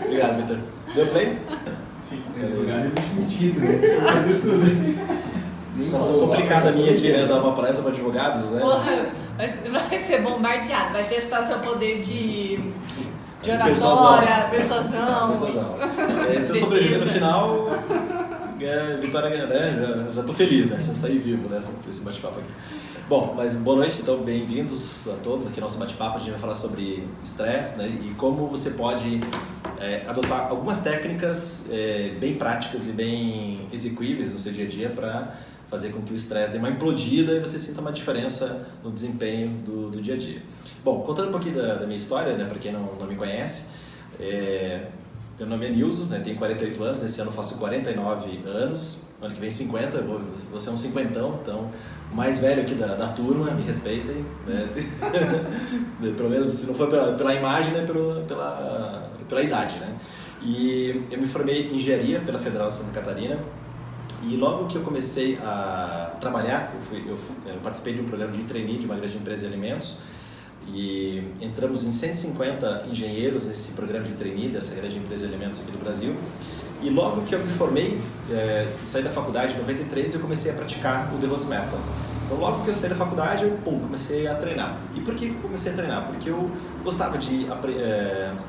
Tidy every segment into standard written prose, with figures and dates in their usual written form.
Obrigado, Vitor. Deu play? Sim, lugar é bicho metido, né? Fazer tudo. Situação complicada minha aqui, né? Dar uma palestra para advogados, né? Porra, vai ser bombardeado, vai testar seu poder de Persuasão. oratória, persuasão. Se eu sobreviver no final, vitória, né? Já tô feliz, né? Se eu sair vivo desse bate-papo aqui. Bom, mas boa noite, então bem-vindos a todos aqui ao nosso bate-papo. A gente vai falar sobre estresse, né, e como você pode adotar algumas técnicas bem práticas e bem execuíveis no seu dia a dia para fazer com que o estresse dê uma implodida e você sinta uma diferença no desempenho do dia a dia. Bom, contando um pouquinho da minha história, né, para quem não me conhece, meu nome é Nilson, né, tenho 48 anos, esse ano eu faço 49 anos, ano que vem 50, vou ser um cinquentão, então mais velho aqui da turma, me respeitem, né? Pelo menos se não for pela imagem, né? pela idade, né? E eu me formei em engenharia pela Federal de Santa Catarina e logo que eu comecei a trabalhar, eu participei de um programa de trainee de uma grande empresa de alimentos e entramos em 150 engenheiros nesse programa de trainee dessa grande empresa de alimentos aqui do Brasil. E logo que eu me formei, saí da faculdade em 93, eu comecei a praticar o The Rose Method. Então logo que eu saí da faculdade, eu comecei a treinar. E por que eu comecei a treinar? Porque eu gostava de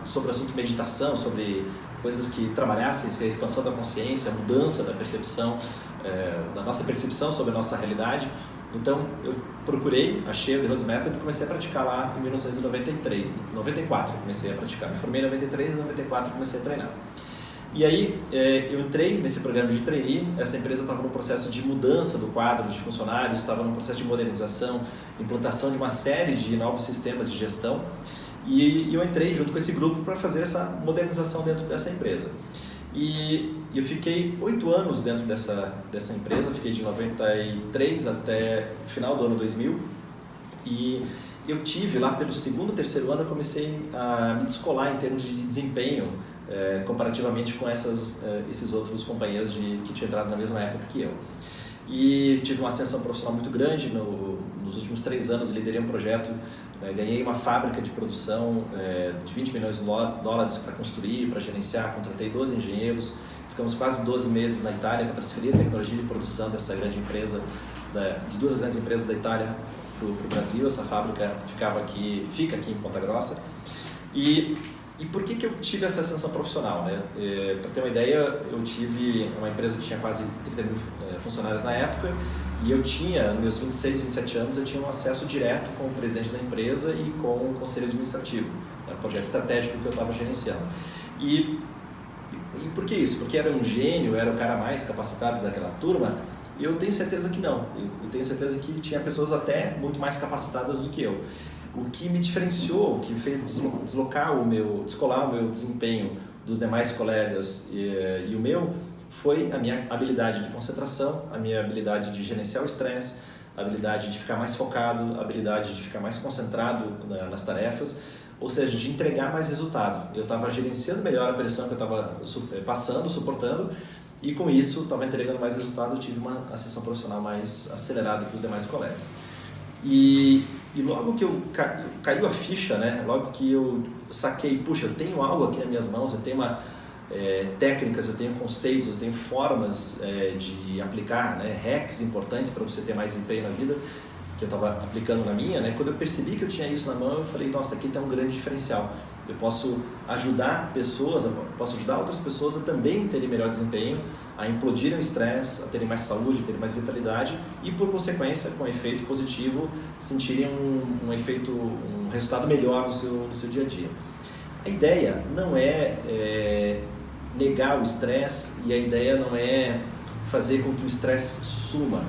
sobre o assunto meditação, sobre coisas que trabalhassem a expansão da consciência, a mudança da percepção, da nossa percepção sobre a nossa realidade. Então eu procurei, achei o The Rose Method e comecei a praticar lá em 94 comecei a praticar. Me formei em 93 e em 94 comecei a treinar. E aí eu entrei nesse programa de trainee, essa empresa estava no processo de mudança do quadro de funcionários, estava no processo de modernização, implantação de uma série de novos sistemas de gestão e eu entrei junto com esse grupo para fazer essa modernização dentro dessa empresa. E eu fiquei 8 anos dentro dessa empresa, fiquei de 93 até o final do ano 2000 e eu tive lá pelo segundo, terceiro ano, eu comecei a me descolar em termos de desempenho comparativamente com esses outros companheiros que tinham entrado na mesma época que eu. E tive uma ascensão profissional muito grande, nos últimos 3 anos liderei um projeto, ganhei uma fábrica de produção de 20 milhões de dólares para construir, para gerenciar, contratei 12 engenheiros, ficamos quase 12 meses na Itália para transferir a tecnologia de produção dessa grande empresa, de 2 grandes empresas da Itália para o Brasil. Essa fábrica fica aqui em Ponta Grossa. E por que eu tive essa ascensão profissional, né? Para ter uma ideia, eu tive uma empresa que tinha quase 30 mil funcionários na época e eu tinha, nos meus 26, 27 anos, eu tinha um acesso direto com o presidente da empresa e com o conselho administrativo. Era um projeto estratégico que eu estava gerenciando. E por que isso? Porque era um gênio, era o cara mais capacitado daquela turma? Eu tenho certeza que não. Eu tenho certeza que tinha pessoas até muito mais capacitadas do que eu. O que me diferenciou, o que me fez descolar o meu desempenho dos demais colegas e o meu, foi a minha habilidade de concentração, a minha habilidade de gerenciar o estresse, a habilidade de ficar mais focado, a habilidade de ficar mais concentrado nas tarefas, ou seja, de entregar mais resultado. Eu estava gerenciando melhor a pressão que eu estava passando, suportando, e com isso estava entregando mais resultado, eu tive uma ascensão profissional mais acelerada que os demais colegas. E logo que caiu a ficha, né? Logo que eu saquei, puxa, eu tenho algo aqui nas minhas mãos, eu tenho técnicas, eu tenho conceitos, eu tenho formas de aplicar, né? Hacks importantes para você ter mais empenho na vida, que eu estava aplicando na minha, né? Quando eu percebi que eu tinha isso na mão, eu falei, nossa, aqui tem um grande diferencial. Eu posso ajudar outras pessoas a também terem melhor desempenho, a implodirem o estresse, a terem mais saúde, a terem mais vitalidade e, por consequência, com efeito positivo, sentirem um resultado melhor no seu dia a dia. A ideia não é negar o estresse e a ideia não é fazer com que o estresse suma.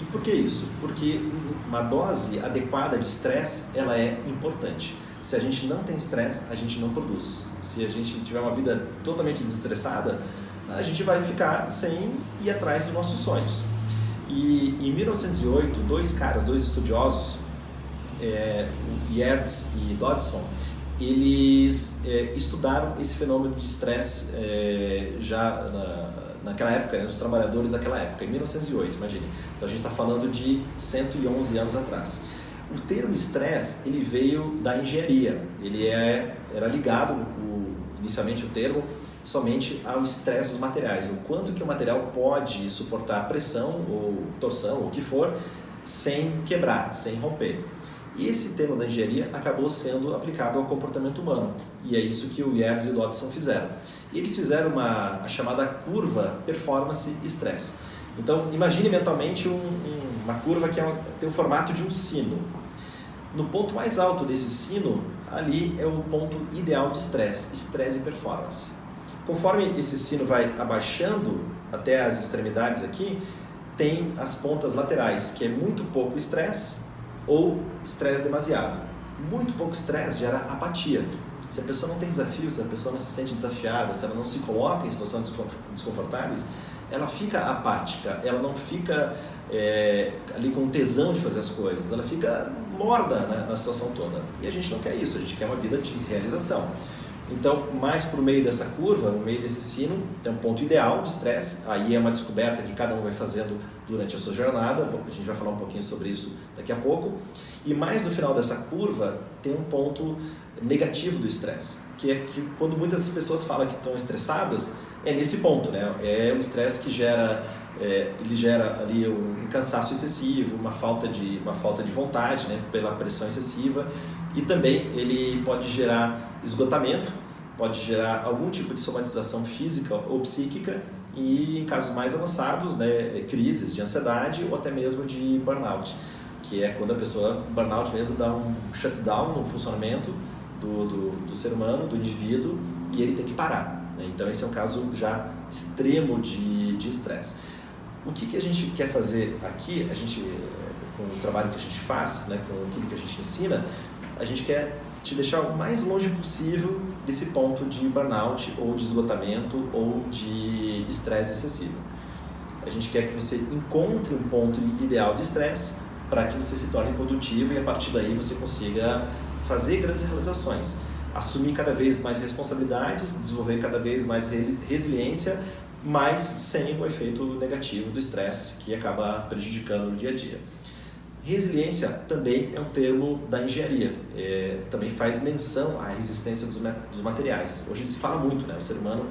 E por que isso? Porque uma dose adequada de estresse, ela é importante. Se a gente não tem estresse, a gente não produz. Se a gente tiver uma vida totalmente desestressada, a gente vai ficar sem ir atrás dos nossos sonhos. E em 1908, dois estudiosos, Yertz e Dodson, eles estudaram esse fenômeno de estresse já naquela época, né, dos trabalhadores daquela época, em 1908, imagine. Então a gente está falando de 111 anos atrás. O termo estresse, ele veio da engenharia, ele era ligado, inicialmente o termo, somente ao estresse dos materiais, o quanto que o material pode suportar pressão ou torção, ou o que for, sem quebrar, sem romper. E esse termo da engenharia acabou sendo aplicado ao comportamento humano, e é isso que o Yerdes e o Dodson fizeram. E eles fizeram a chamada curva performance-estresse. Então, imagine mentalmente uma curva que tem o formato de um sino. No ponto mais alto desse sino, ali é o ponto ideal de estresse, estresse e performance. Conforme esse sino vai abaixando até as extremidades aqui, tem as pontas laterais, que é muito pouco estresse ou estresse demasiado. Muito pouco estresse gera apatia. Se a pessoa não tem desafio, se a pessoa não se sente desafiada, se ela não se coloca em situações desconfortáveis, ela fica apática, ela não fica ali com tesão de fazer as coisas, ela fica morda, né, na situação toda. E a gente não quer isso, a gente quer uma vida de realização. Então, mais por meio dessa curva, no meio desse sino, tem um ponto ideal de estresse, aí é uma descoberta que cada um vai fazendo durante a sua jornada, a gente vai falar um pouquinho sobre isso daqui a pouco. E mais no final dessa curva tem um ponto negativo do estresse, que é que quando muitas pessoas falam que estão estressadas, é nesse ponto, né? É o estresse que ele gera ali um cansaço excessivo, uma falta de vontade, né? Pela pressão excessiva, e também ele pode gerar esgotamento, pode gerar algum tipo de somatização física ou psíquica, e em casos mais avançados, né, crises de ansiedade ou até mesmo de burnout, que é quando a pessoa, burnout mesmo, dá um shutdown no funcionamento do ser humano, do indivíduo, e ele tem que parar, né? Então esse é um caso já extremo de estresse. O que a gente quer fazer aqui, com o trabalho que a gente faz, né, com aquilo que a gente ensina, a gente quer te deixar o mais longe possível desse ponto de burnout ou de esgotamento ou de estresse excessivo. A gente quer que você encontre um ponto ideal de estresse para que você se torne produtivo e a partir daí você consiga fazer grandes realizações, assumir cada vez mais responsabilidades, desenvolver cada vez mais resiliência, mas sem o efeito negativo do estresse que acaba prejudicando o dia a dia. Resiliência também é um termo da engenharia, também faz menção à resistência dos materiais. Hoje se fala muito, né? O ser humano,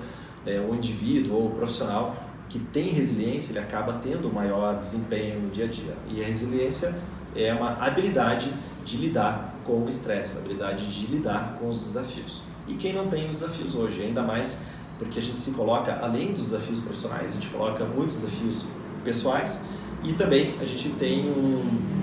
o indivíduo ou o profissional que tem resiliência, ele acaba tendo maior desempenho no dia a dia. E a resiliência é uma habilidade de lidar com o estresse, a habilidade de lidar com os desafios. E quem não tem os desafios hoje, ainda mais porque a gente se coloca, além dos desafios profissionais, a gente coloca muitos desafios pessoais, e também a gente tem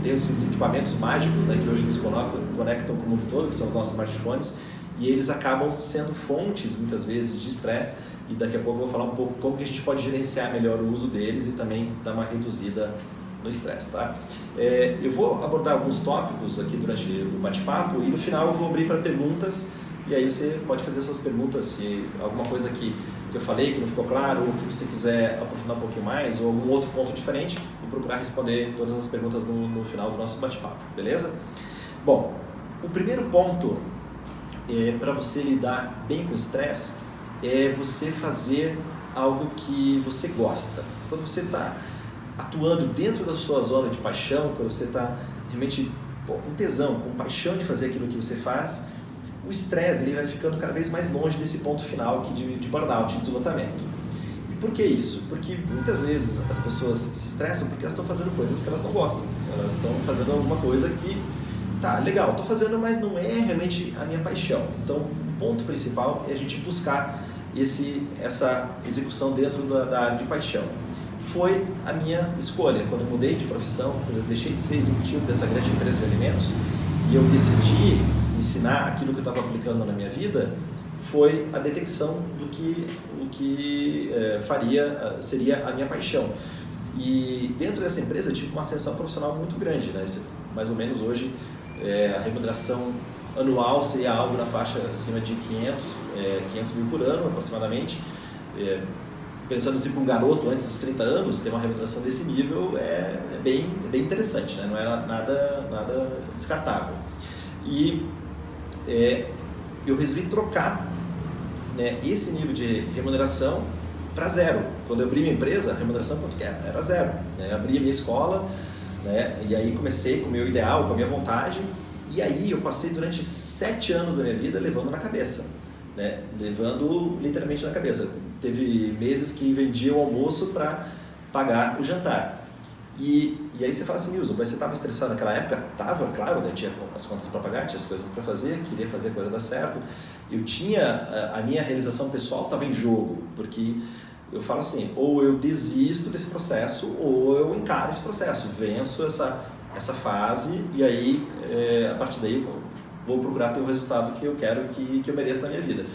esses equipamentos mágicos, né, que hoje nos conectam com o mundo todo, que são os nossos smartphones, e eles acabam sendo fontes, muitas vezes, de estresse, e daqui a pouco eu vou falar um pouco como que a gente pode gerenciar melhor o uso deles e também dar uma reduzida no estresse, tá? Eu vou abordar alguns tópicos aqui durante o bate-papo e no final eu vou abrir para perguntas, e aí você pode fazer suas perguntas, se alguma coisa que eu falei que não ficou claro, ou que você quiser aprofundar um pouquinho mais, ou algum outro ponto diferente, vou procurar responder todas as perguntas no final do nosso bate-papo, beleza? Bom, o primeiro ponto para você lidar bem com o estresse é você fazer algo que você gosta. Quando você está atuando dentro da sua zona de paixão, quando você está realmente com tesão, com paixão de fazer aquilo que você faz, o estresse ele vai ficando cada vez mais longe desse ponto final aqui de burnout, de esgotamento. E por que isso? Porque muitas vezes as pessoas se estressam porque elas estão fazendo coisas que elas não gostam. Elas estão fazendo alguma coisa que, tá, legal, estou fazendo, mas não é realmente a minha paixão. Então, o ponto principal é a gente buscar essa execução dentro da área de paixão. Foi a minha escolha. Quando eu mudei de profissão, quando eu deixei de ser executivo dessa grande empresa de alimentos e eu decidi ensinar aquilo que eu estava aplicando na minha vida, foi a detecção do que seria a minha paixão. E dentro dessa empresa eu tive uma ascensão profissional muito grande, né? Mais ou menos hoje a remuneração anual seria algo na faixa acima de 500 mil por ano aproximadamente. Pensando assim para um garoto antes dos 30 anos, ter uma remuneração desse nível é bem interessante, né? Não é nada descartável. E eu resolvi trocar, né, esse nível de remuneração para zero. Quando eu abri minha empresa, a remuneração quanto que era? Era zero. Né? Abri a minha escola, né? E aí comecei com o meu ideal, com a minha vontade, e aí eu passei durante 7 anos da minha vida levando na cabeça, né? Levando literalmente na cabeça. Teve meses que vendia o almoço para pagar o jantar. E aí você fala assim, Nilson, mas você estava estressado naquela época? Tava, claro, né? Tinha as contas para pagar, tinha as coisas para fazer, queria fazer a coisa dar certo. Eu tinha, a minha realização pessoal estava em jogo, porque eu falo assim, ou eu desisto desse processo, ou eu encaro esse processo, venço essa fase, e aí, a partir daí, eu vou procurar ter o resultado que eu quero, que eu mereço na minha vida.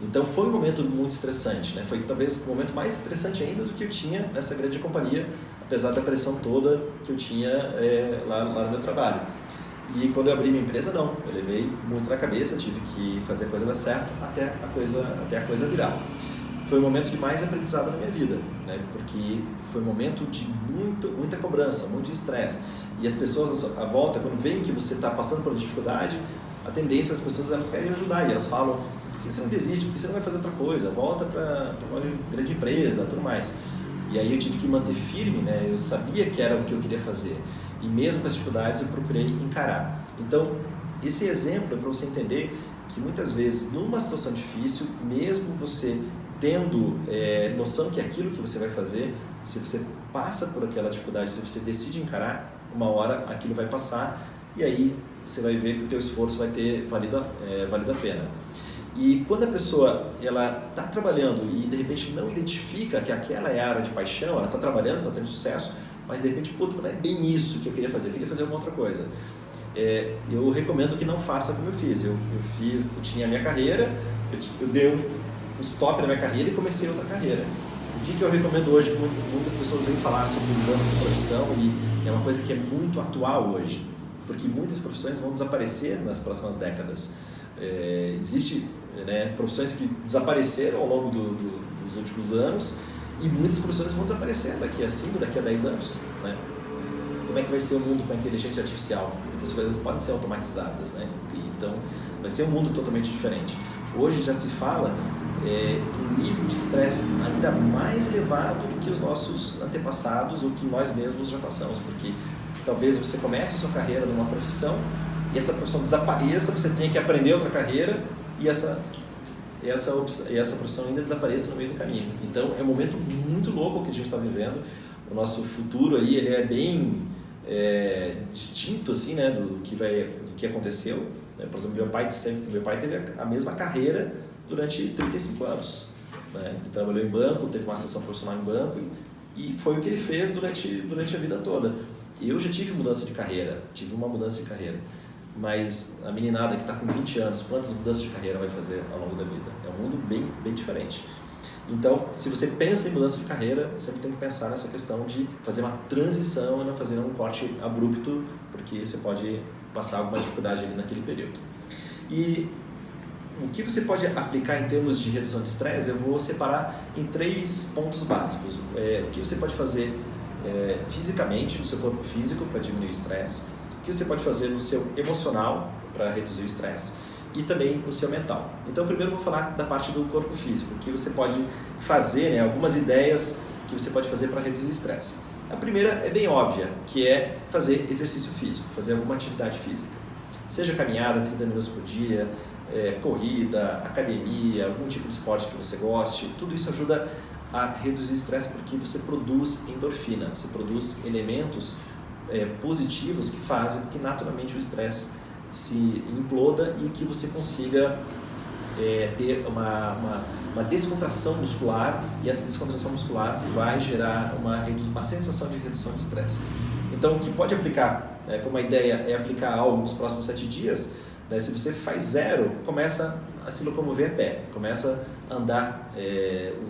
Então foi um momento muito estressante, né? Foi talvez o momento mais estressante ainda do que eu tinha nessa grande companhia, apesar da pressão toda que eu tinha lá no meu trabalho. E quando eu abri minha empresa, não, eu levei muito na cabeça, tive que fazer a coisa dar certo até a coisa virar. Foi o momento de mais aprendizado na minha vida, né? Porque foi um momento de muita cobrança, muito estresse. E as pessoas à volta, quando veem que você está passando por dificuldade, a tendência das pessoas, elas querem ajudar e elas falam, por que você não desiste, por que você não vai fazer outra coisa, volta para uma grande empresa, tudo mais. E aí eu tive que manter firme, né? Eu sabia que era o que eu queria fazer. E mesmo com as dificuldades eu procurei encarar. Então, esse exemplo é para você entender que muitas vezes, numa situação difícil, mesmo você tendo noção que aquilo que você vai fazer, se você passa por aquela dificuldade, se você decide encarar, uma hora aquilo vai passar e aí você vai ver que o teu esforço vai ter valido a pena. E quando a pessoa está trabalhando e de repente não identifica que aquela é a área de paixão, ela está trabalhando, está tendo sucesso, mas de repente, não é bem isso que eu queria fazer alguma outra coisa. Eu recomendo que não faça como eu fiz. Eu tinha a minha carreira, eu dei um stop na minha carreira e comecei outra carreira. O que eu recomendo hoje, muitas pessoas vêm falar sobre mudança de profissão e é uma coisa que é muito atual hoje, porque muitas profissões vão desaparecer nas próximas décadas. Existem profissões que desapareceram ao longo dos últimos anos e muitas profissões vão desaparecer daqui a 5, daqui a 10 anos. Né? Como é que vai ser o mundo com a inteligência artificial? Muitas coisas podem ser automatizadas, né? Então vai ser um mundo totalmente diferente. Hoje já se fala um nível de estresse ainda mais elevado do que os nossos antepassados ou que nós mesmos já passamos, porque talvez você comece a sua carreira numa profissão e essa profissão desapareça, você tenha que aprender outra carreira e essa profissão ainda desapareça no meio do caminho. Então é um momento muito louco que a gente está vivendo. O nosso futuro aí ele é bem distinto assim, né, do que aconteceu. Por exemplo, meu pai teve a mesma carreira durante 35 anos. Né? Ele trabalhou em banco, teve uma ascensão profissional em banco e foi o que ele fez durante a vida toda. Eu já tive mudança de carreira, mas a meninada que está com 20 anos, quantas mudanças de carreira vai fazer ao longo da vida? É um mundo bem, bem diferente. Então, se você pensa em mudança de carreira, você sempre tem que pensar nessa questão de fazer uma transição e não fazer um corte abrupto, porque você pode passar alguma dificuldade ali naquele período. E o que você pode aplicar em termos de redução de estresse, eu vou separar em 3 pontos básicos. O que você pode fazer fisicamente, no seu corpo físico, para diminuir o estresse, o que você pode fazer no seu emocional, para reduzir o estresse, e também no seu mental. Então, primeiro eu vou falar da parte do corpo físico, que você pode fazer, algumas ideias que você pode fazer para reduzir o estresse. A primeira é bem óbvia, que é fazer exercício físico, fazer alguma atividade física. Seja caminhada 30 minutos por dia, corrida, academia, algum tipo de esporte que você goste, tudo isso ajuda a reduzir o estresse porque você produz endorfina, você produz elementos positivos que fazem que naturalmente o estresse se imploda e que você consiga ter uma descontração muscular, e essa descontração muscular vai gerar uma sensação de redução de estresse. Então, o que pode aplicar, como a ideia é aplicar algo nos próximos 7 dias, se você faz 0, começa a se locomover a pé, começa a andar,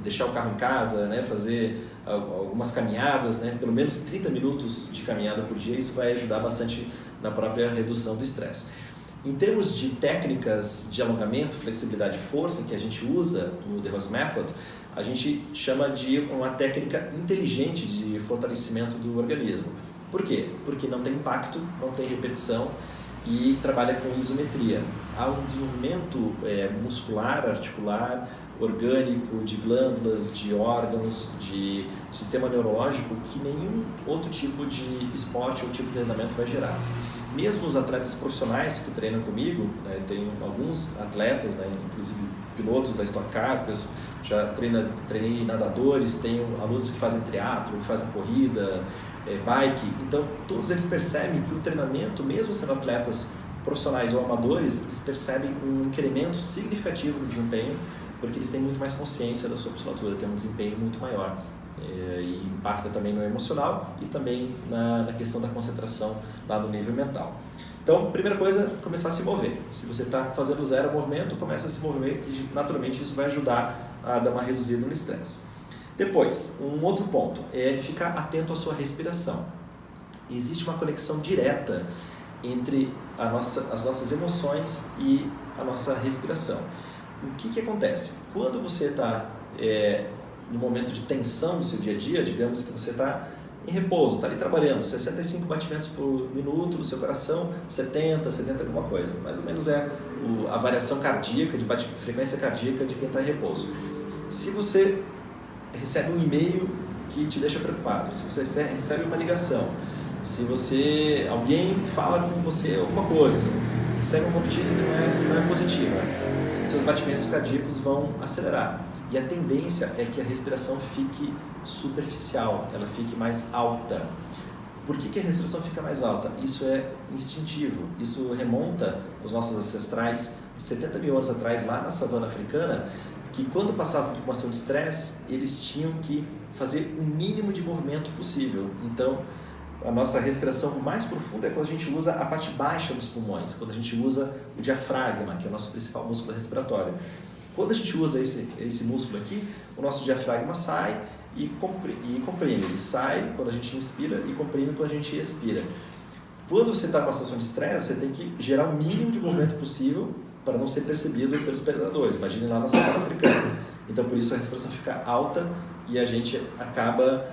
deixar o carro em casa, fazer algumas caminhadas, pelo menos 30 minutos de caminhada por dia, isso vai ajudar bastante na própria redução do estresse. Em termos de técnicas de alongamento, flexibilidade e força que a gente usa no The Rose Method, a gente chama de uma técnica inteligente de fortalecimento do organismo. Por quê? Porque não tem impacto, não tem repetição e trabalha com isometria. Há um desenvolvimento muscular, articular, orgânico, de glândulas, de órgãos, de sistema neurológico que nenhum outro tipo de esporte ou tipo de treinamento vai gerar. Mesmo os atletas profissionais que treinam comigo, né, tem alguns atletas, né, inclusive pilotos da Stock Car, eu já treinei nadadores, tenho alunos que fazem triatlo, que fazem corrida, bike, então todos eles percebem que o treinamento, mesmo sendo atletas profissionais ou amadores, eles percebem um incremento significativo no desempenho, porque eles têm muito mais consciência da sua musculatura, têm um desempenho muito maior. E impacta também no emocional e também na questão da concentração lá no nível mental. Então, primeira coisa, começar a se mover. Se você está fazendo zero movimento, começa a se mover, que naturalmente isso vai ajudar a dar uma reduzida no estresse. Depois, um outro ponto é ficar atento à sua respiração. Existe uma conexão direta entre as nossas emoções e a nossa respiração. O que acontece? Quando você está no momento de tensão do seu dia a dia, digamos que você está em repouso, está ali trabalhando, 65 batimentos por minuto no seu coração, 70 alguma coisa, mais ou menos a variação cardíaca, de frequência cardíaca de quem está em repouso. Se você recebe um e-mail que te deixa preocupado, se você recebe uma ligação, se alguém fala com você alguma coisa, recebe uma notícia que não é positiva, seus batimentos cardíacos vão acelerar. E a tendência é que a respiração fique superficial, ela fique mais alta. Por que a respiração fica mais alta? Isso é instintivo, isso remonta aos nossos ancestrais 70 mil anos atrás, lá na savana africana, que quando passavam por uma ação de estresse, eles tinham que fazer o mínimo de movimento possível. Então, a nossa respiração mais profunda é quando a gente usa a parte baixa dos pulmões, quando a gente usa o diafragma, que é o nosso principal músculo respiratório. Quando a gente usa esse músculo aqui, o nosso diafragma sai e comprime. Ele sai quando a gente inspira e comprime quando a gente expira. Quando você está com a situação de estresse, você tem que gerar o mínimo de movimento possível para não ser percebido pelos predadores. Imagine lá na savana africana. Então, por isso a respiração fica alta e a gente acaba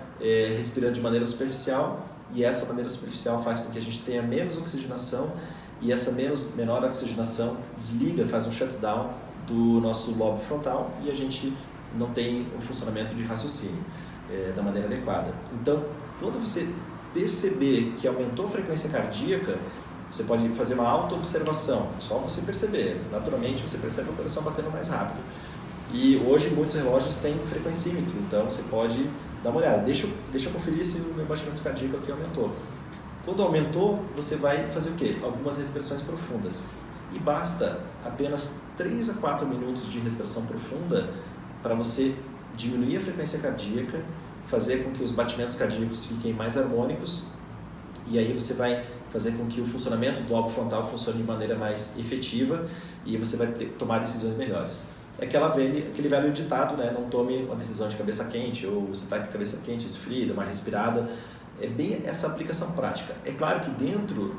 respirando de maneira superficial, e essa maneira superficial faz com que a gente tenha menos oxigenação, e essa menor oxigenação desliga, faz um shutdown do nosso lobo frontal, e a gente não tem o funcionamento de raciocínio da maneira adequada. Então, quando você perceber que aumentou a frequência cardíaca, você pode fazer uma auto-observação, só você perceber. Naturalmente, você percebe o coração batendo mais rápido. E hoje, muitos relógios têm frequencímetro, então você pode dar uma olhada. Deixa eu conferir se o meu batimento cardíaco aqui aumentou. Quando aumentou, você vai fazer o quê? Algumas respirações profundas. E basta apenas 3 a 4 minutos de respiração profunda para você diminuir a frequência cardíaca, fazer com que os batimentos cardíacos fiquem mais harmônicos, e aí você vai fazer com que o funcionamento do lobo frontal funcione de maneira mais efetiva e você vai tomar decisões melhores. É aquele velho ditado, né? Não tome uma decisão de cabeça quente, ou você está de cabeça quente, esfria, dá uma respirada. É bem essa aplicação prática. É claro que dentro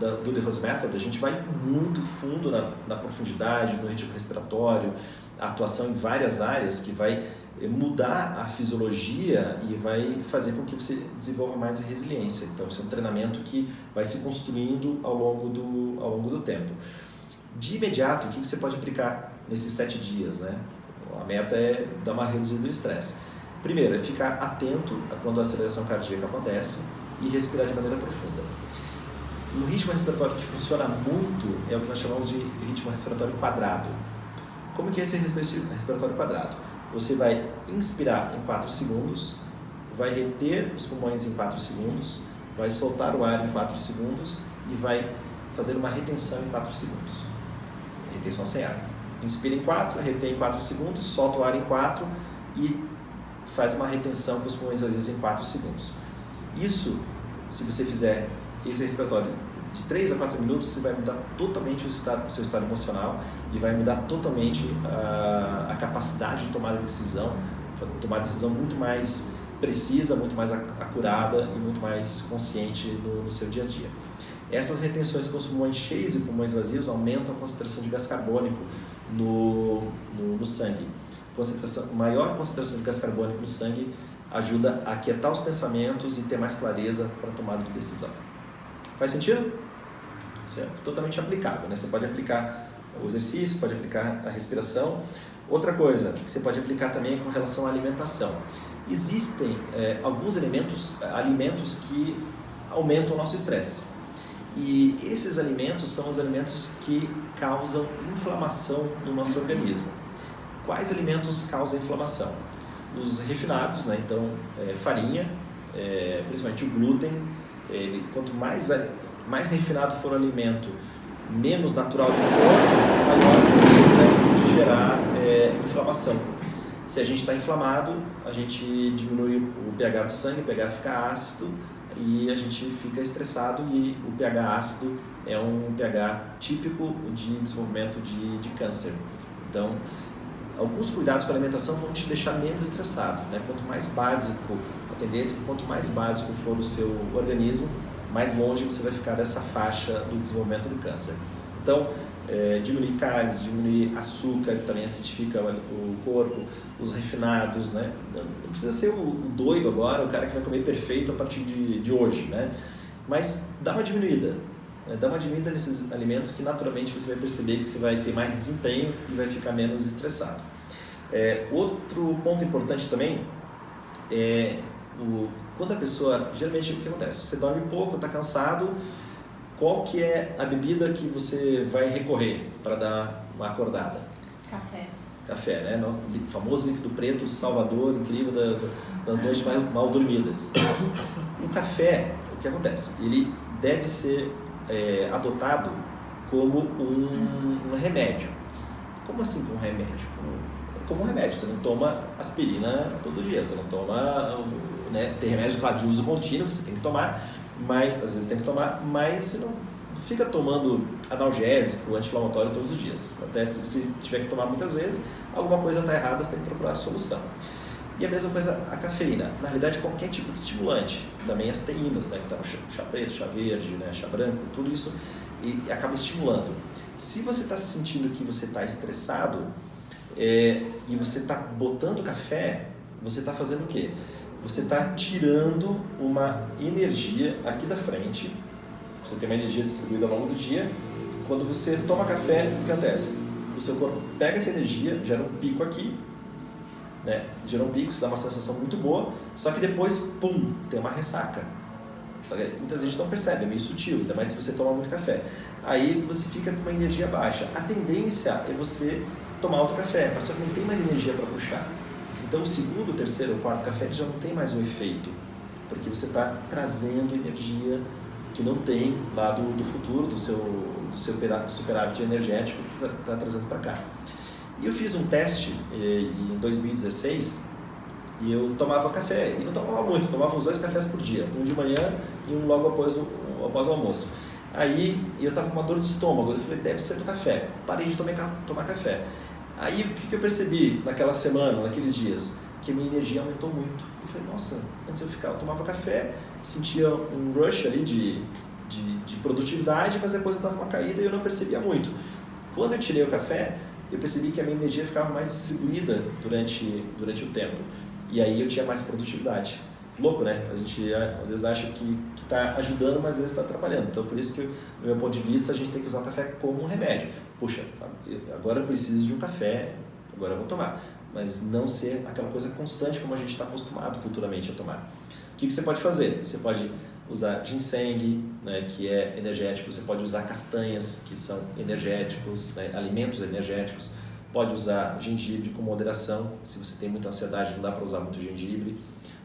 do The Rose Method a gente vai muito fundo na profundidade, no ritmo respiratório, a atuação em várias áreas que vai mudar a fisiologia e vai fazer com que você desenvolva mais resiliência. Então, isso é um treinamento que vai se construindo ao longo do tempo. De imediato, o que você pode aplicar nesses 7 dias, né? A meta é dar uma reduzida do estresse. Primeiro, é ficar atento a quando a aceleração cardíaca acontece e respirar de maneira profunda. Um ritmo respiratório que funciona muito é o que nós chamamos de ritmo respiratório quadrado. Como que é esse respiratório quadrado? Você vai inspirar em 4 segundos, vai reter os pulmões em 4 segundos, vai soltar o ar em 4 segundos e vai fazer uma retenção em 4 segundos. Retenção sem ar. Inspira em 4, retém em 4 segundos, solta o ar em 4 e faz uma retenção com os pulmões vazios em 4 segundos. Isso, se você fizer esse respiratório de 3 a 4 minutos, você vai mudar totalmente o seu estado emocional e vai mudar totalmente a capacidade de tomar decisão muito mais precisa, muito mais acurada e muito mais consciente no seu dia a dia. Essas retenções com os pulmões cheios e pulmões vazios aumentam a concentração de gás carbônico no sangue. Maior concentração de gás carbônico no sangue ajuda a aquietar os pensamentos e ter mais clareza para a tomada de decisão. Faz sentido? Isso é totalmente aplicável, né? Você pode aplicar o exercício, pode aplicar a respiração. Outra coisa que você pode aplicar também é com relação à alimentação. Existem alguns alimentos que aumentam o nosso estresse. E esses alimentos são os alimentos que causam inflamação no nosso organismo. Quais alimentos causam inflamação? Os refinados, né? Então, farinha, principalmente o glúten. Quanto mais refinado for o alimento, menos natural ele for, maior a tendência de gerar inflamação. Se a gente está inflamado, a gente diminui o pH do sangue, o pH fica ácido e a gente fica estressado, e o pH ácido é um pH típico de desenvolvimento de câncer. Então, alguns cuidados com a alimentação vão te deixar menos estressado, né? Quanto mais básico a tendência, quanto mais básico for o seu organismo, mais longe você vai ficar dessa faixa do desenvolvimento do câncer. Então, diminuir carnes, diminuir açúcar, que também acidifica o corpo, os refinados, né? Não precisa ser o doido agora, o cara que vai comer perfeito a partir de hoje, né? Mas dá uma diminuída, né? Dá uma diminuída nesses alimentos que naturalmente você vai perceber que você vai ter mais desempenho e vai ficar menos estressado. Outro ponto importante também é quando a pessoa, geralmente o que acontece? Você dorme pouco, está cansado, qual que é a bebida que você vai recorrer para dar uma acordada? Café, né? O famoso líquido preto, salvador, incrível das noites mal dormidas. O café, o que acontece? Ele deve ser adotado como um remédio. Como assim como um remédio? Como um remédio. Você não toma aspirina todo dia, você não toma... Né? Tem remédio, claro, de uso contínuo que você tem que tomar, mas às vezes tem que tomar, mas você não fica tomando analgésico, anti-inflamatório todos os dias. Até se você tiver que tomar muitas vezes, alguma coisa está errada, você tem que procurar a solução. E a mesma coisa a cafeína. Na realidade, qualquer tipo de estimulante, também as teínas, né, que tá no chá preto, chá verde, né, chá branco, tudo isso e acaba estimulando. Se você está sentindo que você está estressado e você está botando café, você está fazendo o quê? Você está tirando uma energia aqui da frente. Você tem uma energia distribuída ao longo do dia. Quando você toma café, o que acontece? O seu corpo pega essa energia, gera um pico aqui, né? Gera um pico, isso dá uma sensação muito boa, só que depois, pum, tem uma ressaca. Muita gente não percebe, é meio sutil, ainda mais se você toma muito café. Aí você fica com uma energia baixa. A tendência é você tomar outro café, mas só que não tem mais energia para puxar. Então o segundo, o terceiro, o quarto café já não tem mais um efeito, porque você está trazendo energia que não tem lá do futuro, do seu superávit energético que está trazendo para cá. E eu fiz um teste em 2016 e eu tomava café, e não tomava muito, tomava uns 2 cafés por dia, um de manhã e um logo após o almoço. Aí eu estava com uma dor de estômago, eu falei, deve ser do café, parei de tomar café. Aí o que eu percebi naquela semana, naqueles dias? Que a minha energia aumentou muito. Eu falei, nossa, antes eu tomava café, sentia um rush ali de produtividade, mas depois eu dava uma caída e eu não percebia muito. Quando eu tirei o café, eu percebi que a minha energia ficava mais distribuída durante o tempo. E aí eu tinha mais produtividade. Louco, né? A gente às vezes acha que está ajudando, mas às vezes está atrapalhando. Então, por isso que, do meu ponto de vista, a gente tem que usar o café como um remédio. Puxa, agora eu preciso de um café, agora eu vou tomar. Mas não ser aquela coisa constante como a gente está acostumado culturalmente a tomar. O que você pode fazer? Você pode usar ginseng, né, que é energético. Você pode usar castanhas, que são energéticos, né, alimentos energéticos. Pode usar gengibre com moderação. Se você tem muita ansiedade, não dá para usar muito gengibre.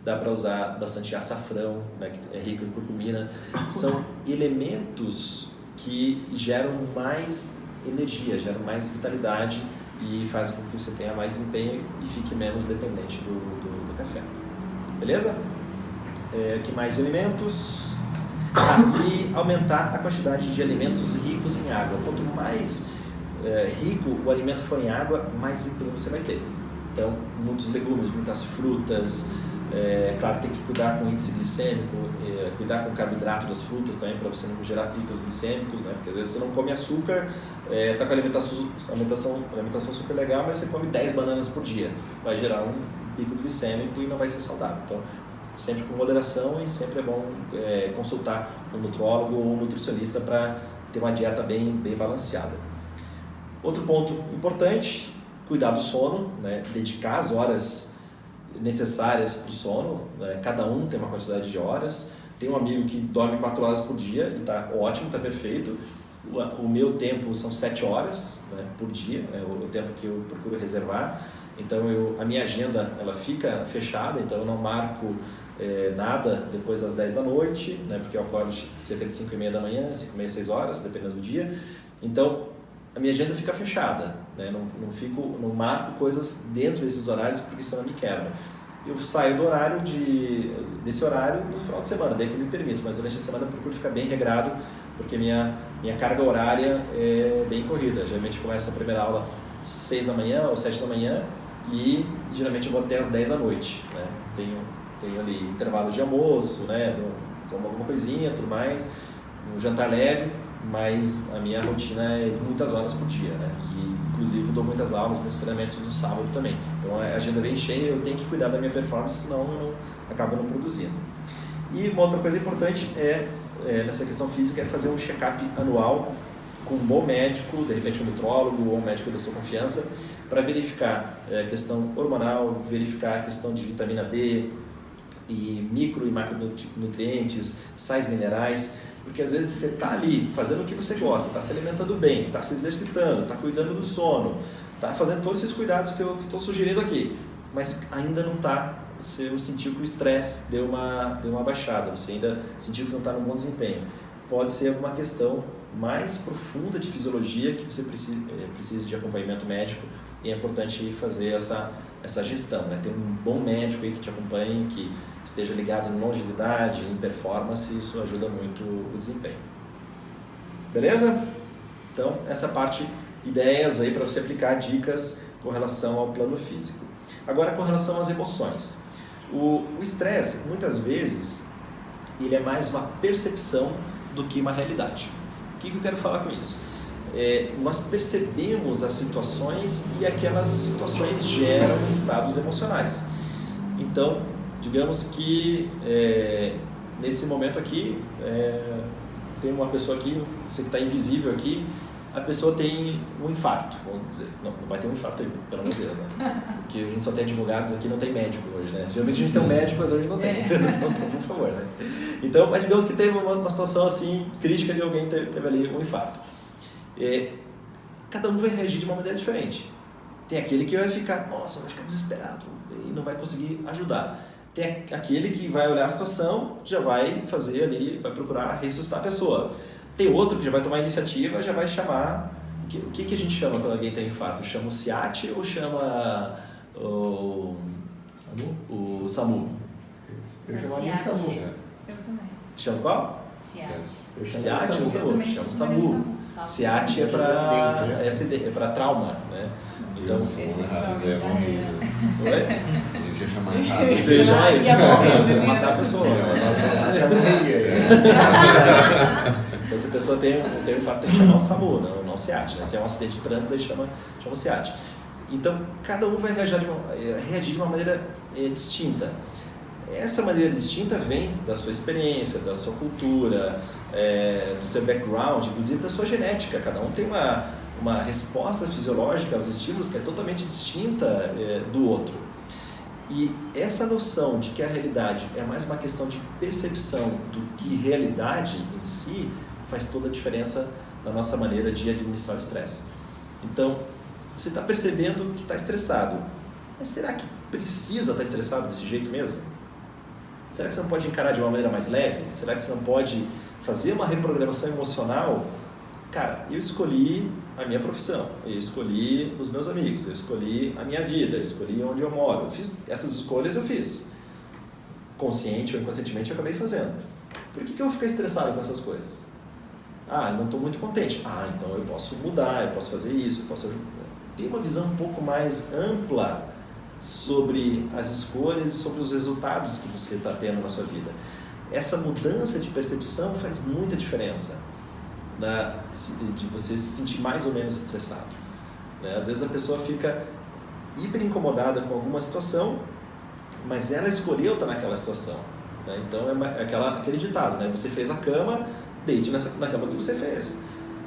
Dá para usar bastante açafrão, né, que é rico em curcumina. São elementos que geram mais energia, geram mais vitalidade e fazem com que você tenha mais empenho e fique menos dependente do café. Beleza? Que mais de alimentos? E aumentar a quantidade de alimentos ricos em água. Quanto mais rico o alimento for em água, mais empenho você vai ter. Então, muitos legumes, muitas frutas. Claro, tem que cuidar com o índice glicêmico, cuidar com o carboidrato das frutas também, para você não gerar picos glicêmicos, né? Porque às vezes você não come açúcar, está com a alimentação super legal, mas você come 10 bananas por dia. Vai gerar um pico glicêmico e não vai ser saudável. Então, sempre com moderação, e sempre é bom consultar um nutrólogo ou um nutricionista para ter uma dieta bem balanceada. Outro ponto importante, cuidar do sono, né? Dedicar as horas necessárias para o sono, né? Cada um tem uma quantidade de horas. Tem um amigo que dorme 4 horas por dia e está ótimo, está perfeito. O meu tempo são 7 horas, né, por dia, é o tempo que eu procuro reservar. Então a minha agenda ela fica fechada, então eu não marco nada depois das 10 da noite, né, porque eu acordo cerca de 5h30 da manhã, 5h30, 6 horas, dependendo do dia. Então a minha agenda fica fechada, né, não marco coisas dentro desses horários porque senão me quebra. Eu saio do horário desse horário no final de semana, daí que eu me permito, mas durante a semana eu procuro ficar bem regrado, porque minha carga horária é bem corrida. Geralmente começa a primeira aula 6 da manhã ou 7 da manhã e geralmente eu vou até as 10 da noite, né? Tenho ali intervalo de almoço, né? Como alguma coisinha, tudo mais, um jantar leve, mas a minha rotina é de muitas horas por dia, né? E inclusive dou muitas aulas, muitos treinamentos no sábado também. Então a agenda é bem cheia, eu tenho que cuidar da minha performance, senão eu acabo não produzindo. E uma outra coisa importante nessa questão física é fazer um check-up anual com um bom médico, de repente um nutrólogo ou um médico da sua confiança, para verificar a questão hormonal, verificar a questão de vitamina D e micro e macronutrientes, sais minerais, porque às vezes você está ali fazendo o que você gosta, está se alimentando bem, está se exercitando, está cuidando do sono, está fazendo todos esses cuidados que eu estou sugerindo aqui, mas ainda não está. Você sentiu que o estresse deu uma baixada, você ainda sentiu que não está num bom desempenho. Pode ser alguma questão mais profunda de fisiologia que você precise de acompanhamento médico e é importante fazer essa gestão, né? Ter um bom médico aí que te acompanhe, que esteja ligado em longevidade, em performance, isso ajuda muito o desempenho. Beleza? Então, essa parte, ideias aí para você aplicar dicas com relação ao plano físico. Agora, com relação às emoções. O estresse, muitas vezes, ele é mais uma percepção do que uma realidade. O que eu quero falar com isso? Nós percebemos as situações e aquelas situações geram estados emocionais. Então, digamos que nesse momento aqui, tem uma pessoa aqui, você que está invisível aqui, a pessoa tem um infarto, vamos dizer. Não vai ter um infarto aí, pelo amor de Deus, né? Porque a gente só tem advogados aqui, não tem médico hoje, né? Geralmente a gente tem um médico, mas hoje não tem, então por favor, né? Então, mas digamos que teve uma situação assim, crítica de alguém teve ali um infarto. Cada um vai reagir de uma maneira diferente. Tem aquele que vai ficar desesperado e não vai conseguir ajudar. Tem aquele que vai olhar a situação, já vai fazer ali, vai procurar ressuscitar a pessoa. Tem outro que já vai tomar a iniciativa, já vai chamar... O que a gente chama quando alguém tem infarto? Chama o SIAT ou chama o SAMU? Eu chamaria de SAMU. Eu também. Chama qual? SIAT. SIAT ou SAMU? Chama o SAMU. SIAT é para trauma, né? Então, Esses nomes já era. Oi? A gente ia chamar errado. Você ia chamar ele. Ia morrer, Matar a pessoa. Então, se a pessoa tem um infarto, tem que chamar o SAMU, não o SIAT. Né? Se é um acidente de trânsito, daí chama o SIAT. Então, cada um vai reagir de uma maneira distinta. Essa maneira distinta vem da sua experiência, da sua cultura, do seu background, inclusive da sua genética. Cada um tem uma resposta fisiológica aos estímulos que é totalmente distinta do outro. E essa noção de que a realidade é mais uma questão de percepção do que realidade em si faz toda a diferença na nossa maneira de administrar o estresse. Então, você está percebendo que está estressado, mas será que precisa estar estressado desse jeito mesmo? Será que você não pode encarar de uma maneira mais leve? Será que você não pode fazer uma reprogramação emocional? Cara, eu escolhi a minha profissão, eu escolhi os meus amigos, eu escolhi a minha vida, eu escolhi onde eu moro. Essas escolhas eu fiz. Consciente ou inconscientemente eu acabei fazendo. Por que eu vou ficar estressado com essas coisas? Eu não estou muito contente. Então eu posso mudar, eu posso fazer isso, eu posso ter uma visão um pouco mais ampla sobre as escolhas e sobre os resultados que você está tendo na sua vida. Essa mudança de percepção faz muita diferença de você se sentir mais ou menos estressado. Às vezes a pessoa fica hiper incomodada com alguma situação, mas ela escolheu estar naquela situação. Então é aquele ditado, né? Você fez a cama, deite na cama que você fez.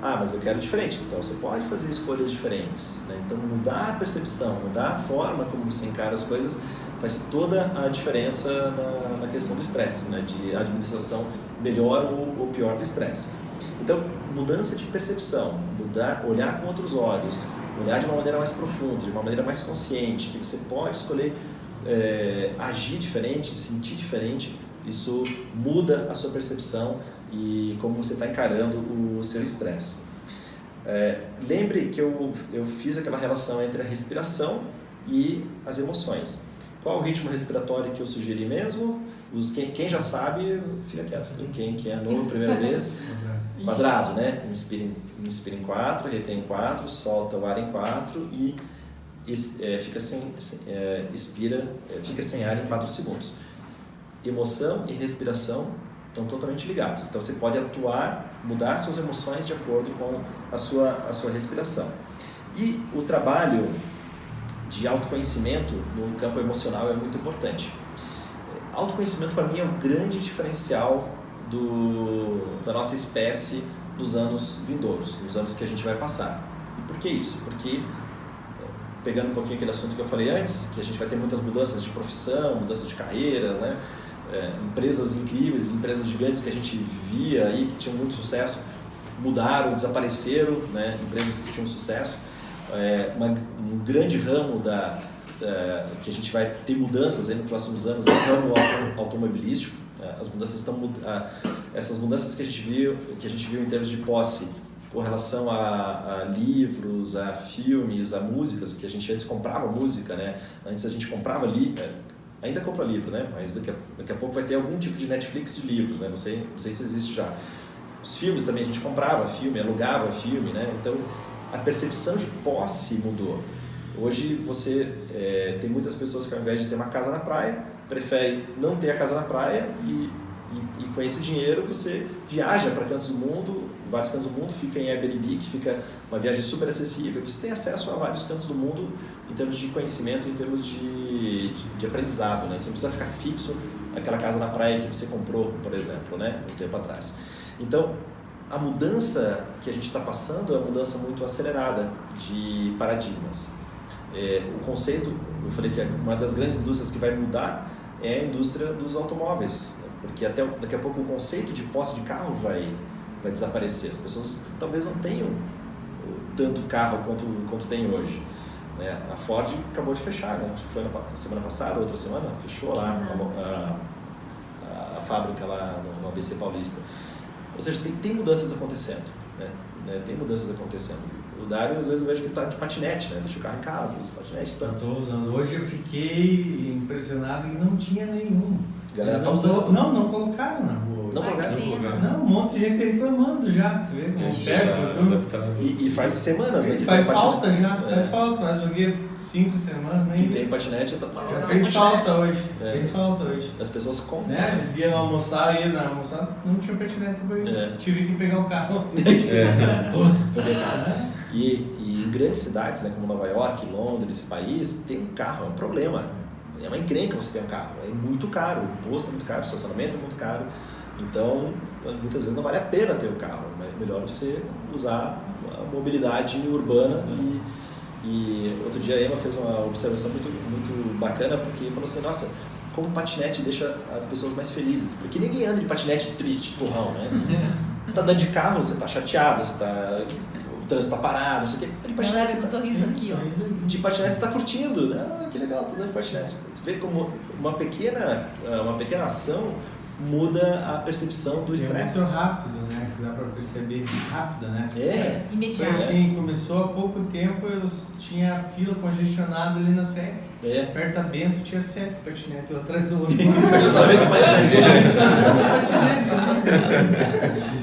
mas eu quero diferente. Então você pode fazer escolhas diferentes, né? Então mudar a percepção, mudar a forma como você encara as coisas faz toda a diferença na questão do estresse, né? De administração melhor ou pior do estresse. Então, mudança de percepção, olhar com outros olhos, olhar de uma maneira mais profunda, de uma maneira mais consciente, que você pode escolher agir diferente, sentir diferente, isso muda a sua percepção e como você está encarando o seu estresse. Lembre que eu fiz aquela relação entre a respiração e as emoções. Qual o ritmo respiratório que eu sugeri mesmo? Quem já sabe, fica quieto. Quem é novo, primeira vez, quadrado, né? Inspira em 4, retém em 4, solta o ar em 4 e fica sem ar em 4 segundos. Emoção e respiração estão totalmente ligados. Então você pode mudar suas emoções de acordo com a sua respiração. E o trabalho de autoconhecimento no campo emocional é muito importante. Autoconhecimento para mim é o grande diferencial da nossa espécie nos anos vindouros, nos anos que a gente vai passar. E por que isso? Porque, pegando um pouquinho aquele assunto que eu falei antes, que a gente vai ter muitas mudanças de profissão, mudanças de carreiras, né? Empresas incríveis, empresas gigantes que a gente via aí, que tinham muito sucesso, mudaram, desapareceram, né? Empresas que tinham sucesso. Um grande ramo que a gente vai ter mudanças aí nos próximos anos é o ramo automobilístico. Essas mudanças que a gente viu em termos de posse com relação a livros, a filmes, a músicas, que a gente antes comprava música, né? Antes a gente comprava ainda compra livro, né? Mas daqui a pouco vai ter algum tipo de Netflix de livros, né? Não sei se existe já. Os filmes também, a gente comprava filme, alugava filme, né? Então a percepção de posse mudou. Hoje tem muitas pessoas que ao invés de ter uma casa na praia, preferem não ter a casa na praia e com esse dinheiro você viaja para vários cantos do mundo, fica em Airbnb, que fica uma viagem super acessível, você tem acesso a vários cantos do mundo em termos de conhecimento, em termos de aprendizado, né? Você não precisa ficar fixo naquela casa na praia que você comprou, por exemplo, né? Um tempo atrás. Então, a mudança que a gente está passando é uma mudança muito acelerada de paradigmas. O conceito, eu falei que uma das grandes indústrias que vai mudar é a indústria dos automóveis, porque daqui a pouco o conceito de posse de carro vai desaparecer. As pessoas talvez não tenham tanto carro quanto tem hoje. A Ford acabou de fechar, né? Acho que foi na semana passada, outra semana, fechou lá a fábrica lá no ABC Paulista. Ou seja, tem mudanças acontecendo, né? Tem mudanças acontecendo. O Dário, às vezes, eu vejo que ele está de patinete, né? Deixa o carro em casa, usa patinete. Então... Eu estou usando. Hoje eu fiquei impressionado que não tinha nenhum. A galera tá usando. Não colocaram na rua. Não colocaram? Não, um monte de gente reclamando já, você vê? E faz semanas, né? Que faz falta já, faz o quê? 5 semanas, nem que tem patinete. Fez falta hoje, fez falta hoje. As pessoas compram. Né? Ia almoçar, não tinha patinete pra ir. Tive que pegar o carro. E em grandes cidades, né, como Nova York, Londres, esse país, ter um carro é um problema. É uma encrenca você ter um carro. É muito caro, o imposto é muito caro, o estacionamento é muito caro. Então, muitas vezes não vale a pena ter um carro. É melhor você usar a mobilidade urbana. E outro dia a Emma fez uma observação muito bacana, porque falou assim, nossa, como o patinete deixa as pessoas mais felizes. Porque ninguém anda de patinete triste, turrão, né? Tá andando de carro, você tá chateado, o trânsito tá parado, não sei o quê. De patinete, um sorriso aqui, ó. De patinete você tá curtindo, né? Que legal, tô andando de patinete. Tu vê como uma pequena ação muda a percepção do estresse. É muito rápido, né? Dá para perceber rápido, né? Imediato. Foi assim, começou há pouco tempo, eu tinha fila congestionada ali na 7. Perto da Bento tinha 7 patinetes, um atrás do outro. Eu sabia do patinete.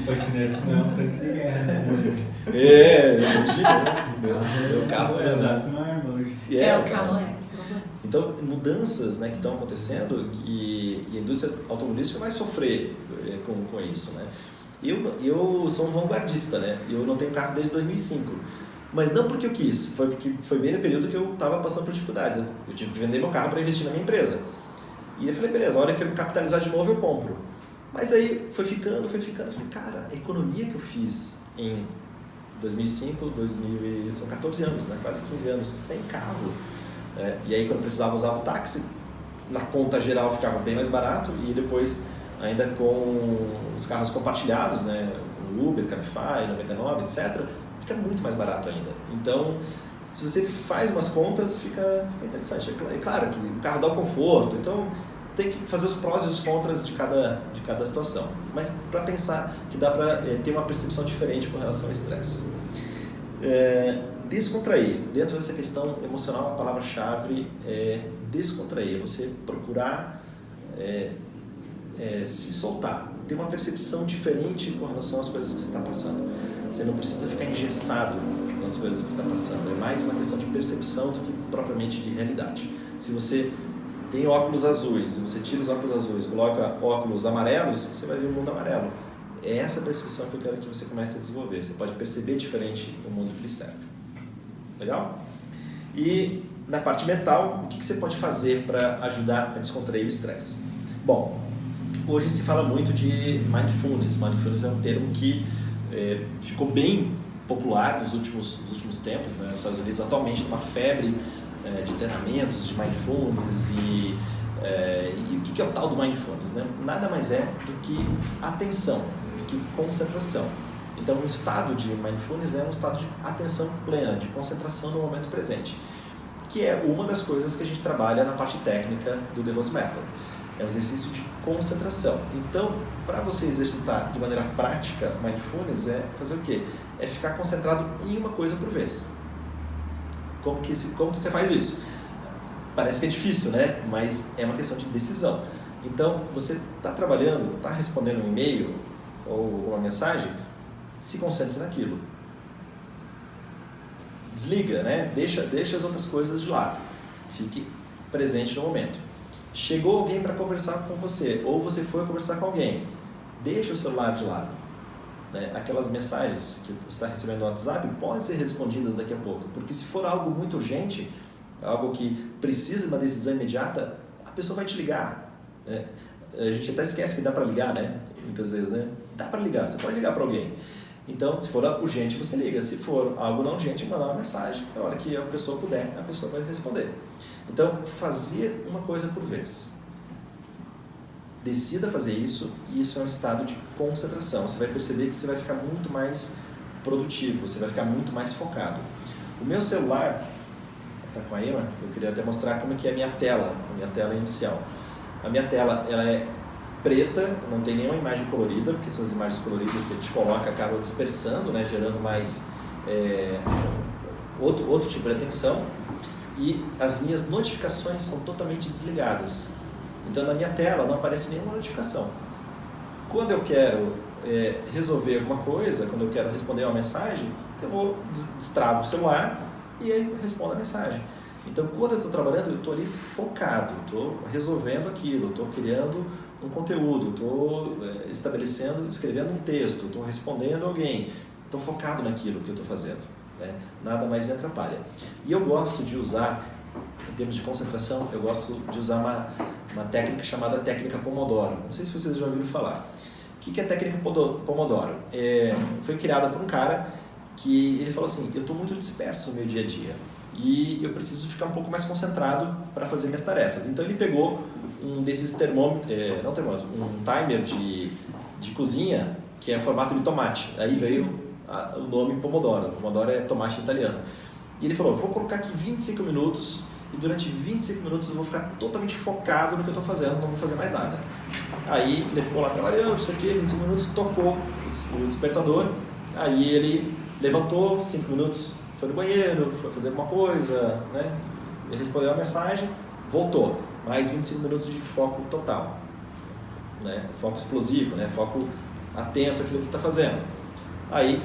Patinete não, tanque de guerra. Meu carro é usado com uma arma hoje. O carro é. Então, mudanças, né, que estão acontecendo e a indústria automobilística vai sofrer com isso, né? Eu sou um vanguardista, né? Eu não tenho carro desde 2005, mas não porque eu quis, foi bem no período que eu estava passando por dificuldades. Eu tive que vender meu carro para investir na minha empresa. E eu falei, beleza, a hora que eu capitalizar de novo eu compro. Mas aí foi ficando, eu falei, cara, a economia que eu fiz em 2005, são 14 anos, né? Quase 15 anos sem carro. E aí quando precisava usar o táxi, na conta geral ficava bem mais barato, e depois ainda com os carros compartilhados, né? Uber, Cabify, 99, etc., fica muito mais barato ainda. Então, se você faz umas contas, fica interessante. É claro que o carro dá o conforto, então tem que fazer os prós e os contras de cada situação. Mas para pensar que dá para ter uma percepção diferente com relação ao estresse. Descontrair. Dentro dessa questão emocional, a palavra-chave é descontrair. É você procurar se soltar, ter uma percepção diferente com relação às coisas que você está passando. Você não precisa ficar engessado nas coisas que você está passando. É mais uma questão de percepção do que propriamente de realidade. Se você tem óculos azuis, e você tira os óculos azuis, coloca óculos amarelos, você vai ver o mundo amarelo. É essa percepção que eu quero que você comece a desenvolver. Você pode perceber diferente o mundo que lhe cerca. Legal? E na parte mental, o que você pode fazer para ajudar a descontrair o estresse? Bom, hoje se fala muito de mindfulness. Mindfulness é um termo que ficou bem popular nos últimos tempos, né? Nos Estados Unidos atualmente tem uma febre de treinamentos de mindfulness e o que é o tal do mindfulness, né? Nada mais é do que atenção, do que concentração. Então, o estado de mindfulness é um estado de atenção plena, de concentração no momento presente, que é uma das coisas que a gente trabalha na parte técnica do The Rose Method. É um exercício de concentração. Então, para você exercitar de maneira prática mindfulness, é fazer o quê? É ficar concentrado em uma coisa por vez. Como que você faz isso? Parece que é difícil, né? Mas é uma questão de decisão. Então, você está trabalhando, está respondendo um e-mail ou uma mensagem, se concentre naquilo. Desliga, né? Deixa as outras coisas de lado. Fique presente no momento. Chegou alguém para conversar com você, ou você foi conversar com alguém, deixa o celular de lado. Né? Aquelas mensagens que você está recebendo no WhatsApp podem ser respondidas daqui a pouco, porque se for algo muito urgente, algo que precisa de uma decisão imediata, a pessoa vai te ligar. Né? A gente até esquece que dá para ligar, né? Muitas vezes, né? Dá para ligar, você pode ligar para alguém. Então, se for urgente, você liga. Se for algo não urgente, mandar uma mensagem. Na hora que a pessoa puder, a pessoa vai responder. Então, fazer uma coisa por vez. Decida fazer isso, e isso é um estado de concentração. Você vai perceber que você vai ficar muito mais produtivo, você vai ficar muito mais focado. O meu celular, está com a Emma, eu queria até mostrar como é que é a minha tela inicial. A minha tela, ela é preta, não tem nenhuma imagem colorida, porque essas imagens coloridas que a gente coloca acabam dispersando, né, gerando mais outro tipo de atenção. E as minhas notificações são totalmente desligadas. Então, na minha tela não aparece nenhuma notificação. Quando eu quero resolver alguma coisa, quando eu quero responder uma mensagem, eu destravo o celular e aí respondo a mensagem. Então, quando eu estou trabalhando, eu estou ali focado, estou resolvendo aquilo, estou criando um conteúdo, estou escrevendo um texto, estou respondendo alguém, estou focado naquilo que eu estou fazendo. Né? Nada mais me atrapalha. E eu gosto de usar, em termos de concentração, eu gosto de usar uma técnica chamada técnica Pomodoro. Não sei se vocês já ouviram falar. O que é a técnica Pomodoro? Foi criada por um cara que ele falou assim, eu estou muito disperso no meu dia a dia e eu preciso ficar um pouco mais concentrado para fazer minhas tarefas. Então ele pegou um desses um timer de cozinha que é em formato de tomate. Aí veio o nome Pomodoro. Pomodoro é tomate italiano. E ele falou, vou colocar aqui 25 minutos e durante 25 minutos eu vou ficar totalmente focado no que eu estou fazendo, não vou fazer mais nada. Aí ele ficou lá trabalhando, isso aqui, 25 minutos, tocou o despertador, aí ele levantou, 5 minutos, foi no banheiro, foi fazer alguma coisa, né? Ele respondeu a mensagem, voltou, mais 25 minutos de foco total, né? Foco explosivo, né? Foco atento àquilo que está fazendo. Aí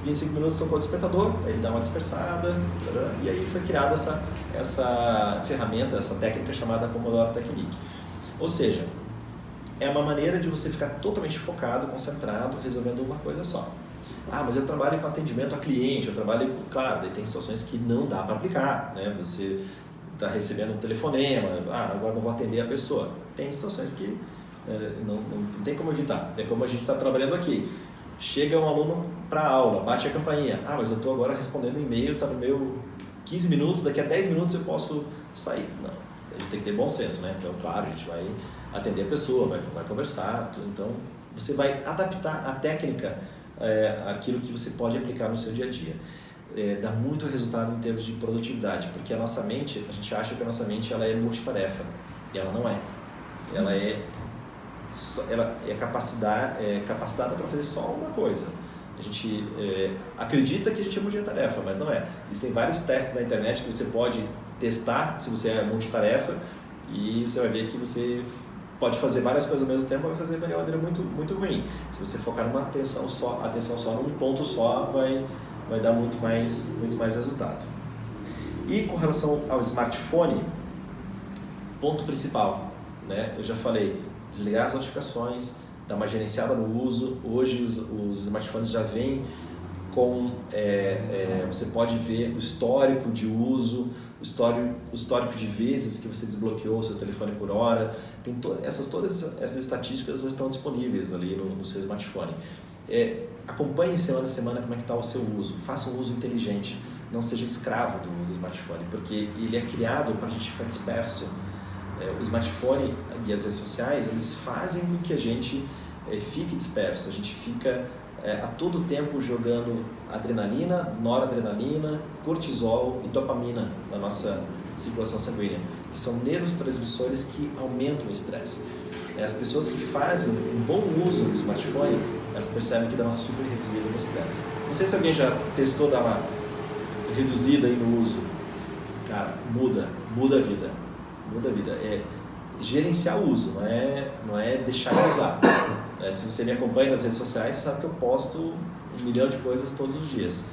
25 minutos tocou o despertador, aí ele dá uma dispersada, e aí foi criada essa ferramenta, essa técnica chamada Pomodoro Technique. Ou seja, é uma maneira de você ficar totalmente focado, concentrado, resolvendo uma coisa só. Mas eu trabalho com atendimento a cliente, eu trabalho com... Claro, daí tem situações que não dá para aplicar, né? Você está recebendo um telefonema, agora não vou atender a pessoa. Tem situações que não tem como evitar, é como a gente está trabalhando aqui. Chega um aluno para a aula, bate a campainha. Ah, mas eu estou agora respondendo um e-mail, está no meu 15 minutos, daqui a 10 minutos eu posso sair. Não, a gente tem que ter bom senso, né? Então, claro, a gente vai atender a pessoa, vai conversar, tudo. Então você vai adaptar a técnica àquilo que você pode aplicar no seu dia a dia. Dá muito resultado em termos de produtividade, porque a nossa mente, a gente acha que a nossa mente ela é multitarefa, e ela não é. Ela é capacitada para fazer só uma coisa. A gente acredita que a gente é multitarefa, mas não é. Existem vários testes na internet que você pode testar se você é multitarefa, e você vai ver que você pode fazer várias coisas ao mesmo tempo, vai fazer de uma maneira muito, muito ruim. Se você focar numa atenção só num ponto só, vai dar muito mais resultado. E com relação ao smartphone, ponto principal, né? Eu já falei, desligar as notificações, dar uma gerenciada no uso. Hoje os smartphones já vêm com, você pode ver o histórico de uso, o histórico de vezes que você desbloqueou o seu telefone por hora. Tem todas essas estatísticas já estão disponíveis ali no seu smartphone. Acompanhe semana a semana como é que está o seu uso, faça um uso inteligente, não seja escravo do smartphone, porque ele é criado para a gente ficar disperso. O smartphone e as redes sociais, eles fazem com que a gente fique disperso, a gente fica a todo tempo jogando adrenalina, noradrenalina, cortisol e dopamina na nossa circulação sanguínea, que são neurotransmissores que aumentam o estresse. As pessoas que fazem um bom uso do smartphone, elas percebem que dá uma super reduzida no estresse. Não sei se alguém já testou dar uma reduzida aí no uso. Cara, muda a vida. Muda a vida. É gerenciar o uso, não é deixar de usar. Se você me acompanha nas redes sociais, você sabe que eu posto 1 milhão de coisas todos os dias.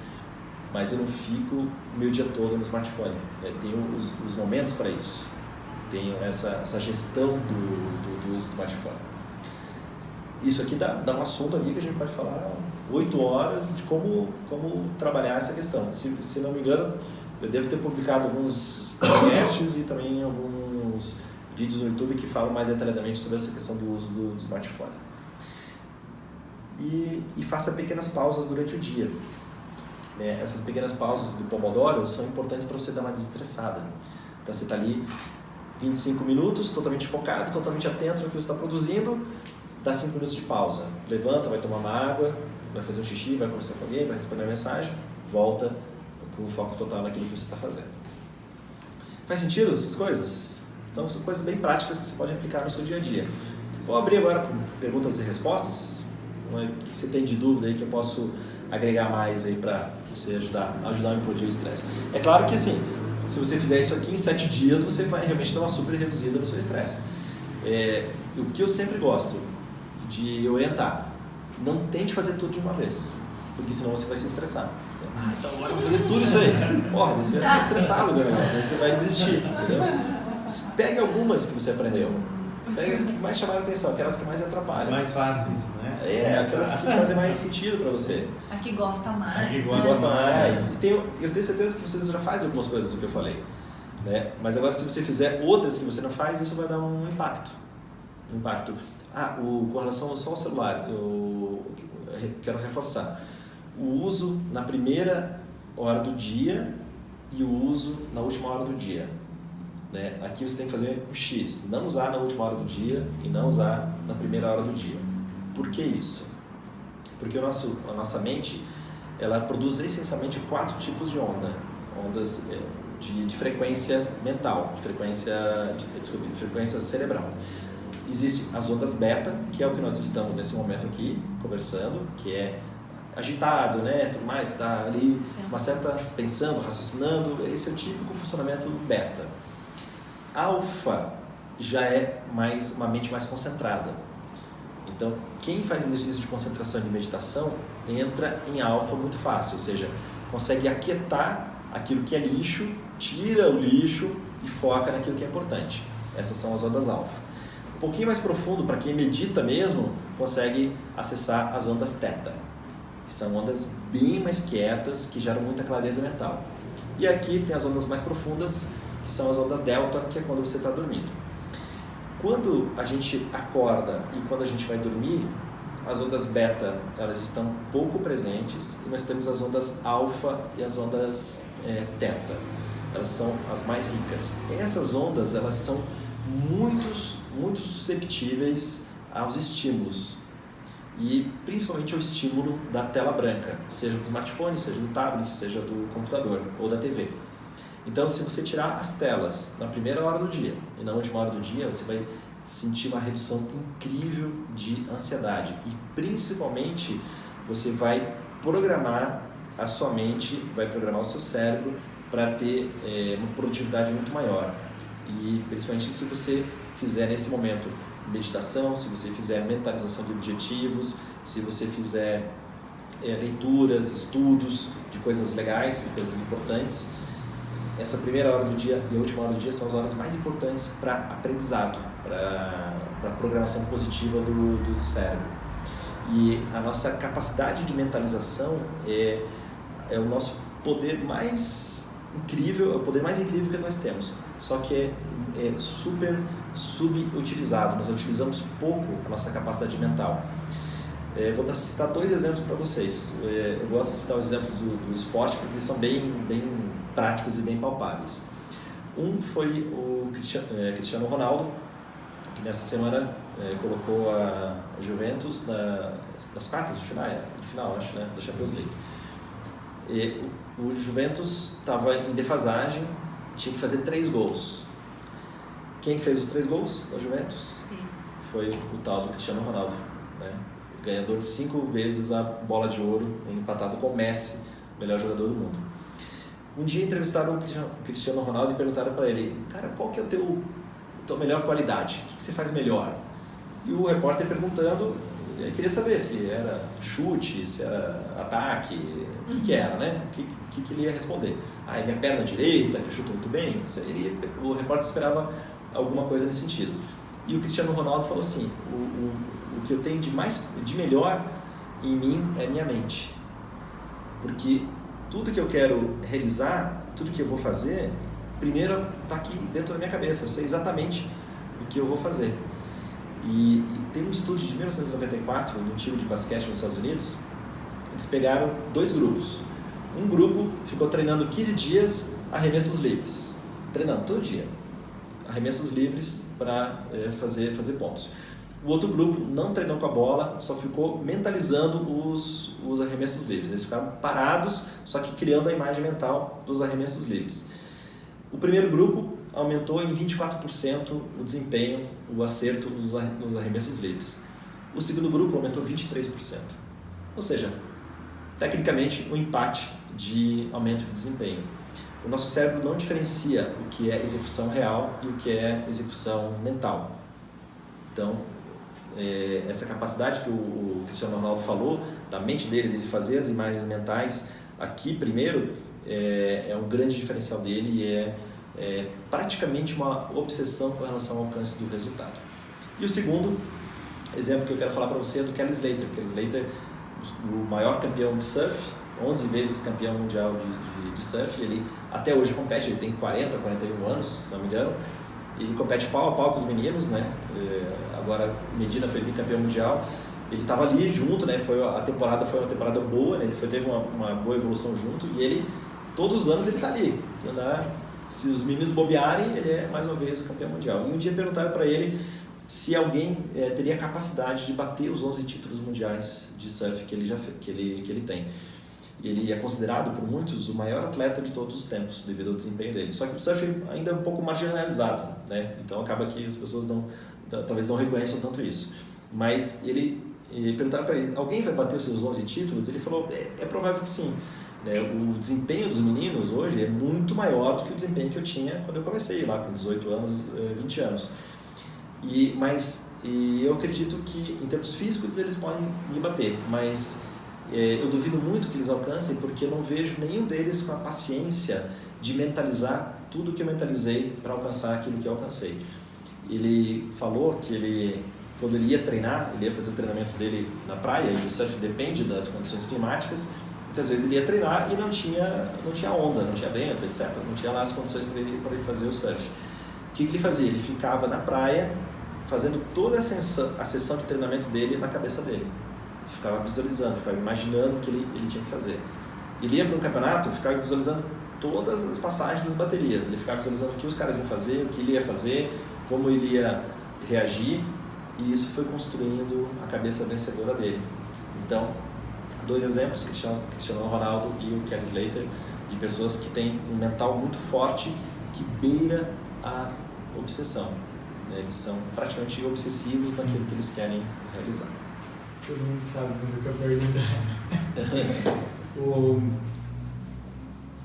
Mas eu não fico o meu dia todo no smartphone. Tenho os momentos para isso. Tenho essa gestão do uso do smartphone. Isso aqui dá um assunto aqui que a gente pode falar 8 horas de como trabalhar essa questão. Se não me engano, eu devo ter publicado alguns podcasts e também alguns vídeos no YouTube que falam mais detalhadamente sobre essa questão do uso do smartphone. E faça pequenas pausas durante o dia. Essas pequenas pausas do Pomodoro são importantes para você dar uma desestressada. Então você está ali 25 minutos, totalmente focado, totalmente atento no que você está produzindo, dá 5 minutos de pausa. Levanta, vai tomar uma água, vai fazer um xixi, vai conversar com alguém, vai responder uma mensagem, volta com o foco total naquilo que você está fazendo. Faz sentido essas coisas? São coisas bem práticas que você pode aplicar no seu dia a dia. Vou abrir agora para perguntas e respostas. O que você tem de dúvida aí que eu posso agregar mais aí para você ajudar a implodir o estresse? É claro que assim, se você fizer isso aqui em 7 dias, você vai realmente dar uma super reduzida no seu estresse. O que eu sempre gosto de orientar, não tente fazer tudo de uma vez, porque senão você vai se estressar. Então agora eu vou fazer tudo isso aí. Porra, você vai ficar estressado, meu negócio, aí você vai desistir, entendeu? Pegue algumas que você aprendeu. Pegue as que mais chamaram a atenção, aquelas que mais atrapalham. As mais fáceis, né? Aquelas que fazem mais sentido para você. A que gosta mais. A que gosta mais. Eu tenho certeza que vocês já fazem algumas coisas do que eu falei. Né? Mas agora, se você fizer outras que você não faz, isso vai dar um impacto. Com relação só ao celular, eu quero reforçar. O uso na primeira hora do dia e o uso na última hora do dia. Né? Aqui você tem que fazer um X, não usar na última hora do dia e não usar na primeira hora do dia. Por que isso? Porque a nossa mente, ela produz essencialmente 4 tipos de ondas de frequência mental, de frequência cerebral. Existem as ondas beta, que é o que nós estamos nesse momento aqui conversando, que é agitado, né, tudo mais, está ali pensando, raciocinando. Esse é o típico funcionamento beta. Alfa já é uma mente mais concentrada. Então, quem faz exercício de concentração e de meditação entra em alfa muito fácil, ou seja, consegue aquietar aquilo que é lixo, tira o lixo e foca naquilo que é importante. Essas são as ondas alfa. Um pouquinho mais profundo, para quem medita mesmo, consegue acessar as ondas teta, que são ondas bem mais quietas, que geram muita clareza mental. E aqui tem as ondas mais profundas, que são as ondas delta, que é quando você está dormindo. Quando a gente acorda e quando a gente vai dormir, as ondas beta, elas estão pouco presentes, e nós temos as ondas alfa e as ondas teta. Elas são as mais ricas. Essas ondas, elas são muito susceptíveis aos estímulos, e principalmente ao estímulo da tela branca, seja do smartphone, seja do tablet, seja do computador ou da TV. Então, se você tirar as telas na primeira hora do dia e na última hora do dia, você vai sentir uma redução incrível de ansiedade, e principalmente você vai programar a sua mente, vai programar o seu cérebro para ter uma produtividade muito maior. E principalmente se você fizer nesse momento meditação, se você fizer mentalização de objetivos, se você fizer leituras, estudos de coisas legais, de coisas importantes. Essa primeira hora do dia e a última hora do dia são as horas mais importantes para aprendizado, para programação positiva do cérebro. E a nossa capacidade de mentalização é o nosso poder mais incrível, é o poder mais incrível que nós temos, só que é super subutilizado. Nós utilizamos pouco a nossa capacidade mental. Vou citar 2 exemplos para vocês. Eu gosto de citar os exemplos do esporte porque eles são bem práticos e bem palpáveis. Um foi o Cristiano Ronaldo, que nessa semana colocou a Juventus nas quartas de final, acho, né, da Champions League. E o Juventus estava em defasagem, tinha que fazer 3 gols. Quem que fez os 3 gols da Juventus? Sim. Foi o tal do Cristiano Ronaldo, né? Ganhador de 5 vezes a bola de ouro, empatado com o Messi, melhor jogador do mundo. Um dia entrevistaram o Cristiano Ronaldo e perguntaram para ele: cara, qual que é a tua melhor qualidade? O que você faz melhor? E o repórter perguntando, ele queria saber se era chute, se era ataque, o que era, né? O que ele ia responder? É minha perna direita, que eu chuto muito bem. O repórter esperava alguma coisa nesse sentido. E o Cristiano Ronaldo falou assim: o que eu tenho de melhor em mim é minha mente. Porque tudo que eu quero realizar, tudo que eu vou fazer, primeiro está aqui dentro da minha cabeça. Eu sei exatamente o que eu vou fazer. E tem um estudo de 1994, de um time de basquete nos Estados Unidos. Eles pegaram 2 grupos. Um grupo ficou treinando 15 dias arremessos livres, treinando todo dia arremessos livres para fazer pontos. O outro grupo não treinou com a bola, só ficou mentalizando os arremessos livres. Eles ficaram parados, só que criando a imagem mental dos arremessos livres. O primeiro grupo aumentou em 24% o desempenho, o acerto nos arremessos livres. O segundo grupo aumentou 23%. Ou seja, tecnicamente, um empate de aumento de desempenho. O nosso cérebro não diferencia o que é execução real e o que é execução mental. Então, essa capacidade que o Cristiano Ronaldo falou, da mente dele fazer as imagens mentais aqui primeiro, é um grande diferencial dele e é praticamente uma obsessão com relação ao alcance do resultado. E o segundo exemplo que eu quero falar para você é do Kelly Slater. Kelly Slater, o maior campeão de surf, 11 vezes campeão mundial de surf, ele até hoje compete, ele tem 41 anos, se não me engano, ele compete pau a pau com os meninos, né? Agora Medina foi bicampeão mundial, ele estava ali junto, né? A temporada foi uma temporada boa, né? Ele teve uma boa evolução junto, e ele, todos os anos ele está ali, né? Se os meninos bobearem, ele é mais uma vez o campeão mundial. E um dia perguntaram para ele se alguém teria capacidade de bater os 11 títulos mundiais de surf que ele tem. Ele é considerado por muitos o maior atleta de todos os tempos, devido ao desempenho dele. Só que o surf ainda é um pouco marginalizado, né? Então acaba que as pessoas talvez não reconheçam tanto isso. Mas ele perguntaram para ele: alguém vai bater os seus 11 títulos? Ele falou: é provável que sim. O desempenho dos meninos hoje é muito maior do que o desempenho que eu tinha quando eu comecei lá com 18 anos, 20 anos. Mas eu acredito que em termos físicos eles podem me bater, mas eu duvido muito que eles alcancem, porque eu não vejo nenhum deles com a paciência de mentalizar tudo que eu mentalizei para alcançar aquilo que eu alcancei. Ele falou que quando ele ia treinar, ele ia fazer o treinamento dele na praia, e o surf depende das condições climáticas. Muitas vezes ele ia treinar e não tinha onda, não tinha vento, etc. Não tinha lá as condições para ele fazer o surf. O que ele fazia? Ele ficava na praia fazendo toda a sessão de treinamento dele na cabeça dele. ficava visualizando, ficava imaginando o que ele tinha que fazer. Ele ia para um campeonato, ficava visualizando todas as passagens das baterias, ele ficava visualizando o que os caras iam fazer, o que ele ia fazer, como ele ia reagir, e isso foi construindo a cabeça vencedora dele. Então, 2 exemplos, Cristiano Ronaldo e o Kelly Slater, de pessoas que têm um mental muito forte que beira a obsessão. Eles são praticamente obsessivos naquilo que eles querem realizar. Todo mundo sabe quando eu perguntar.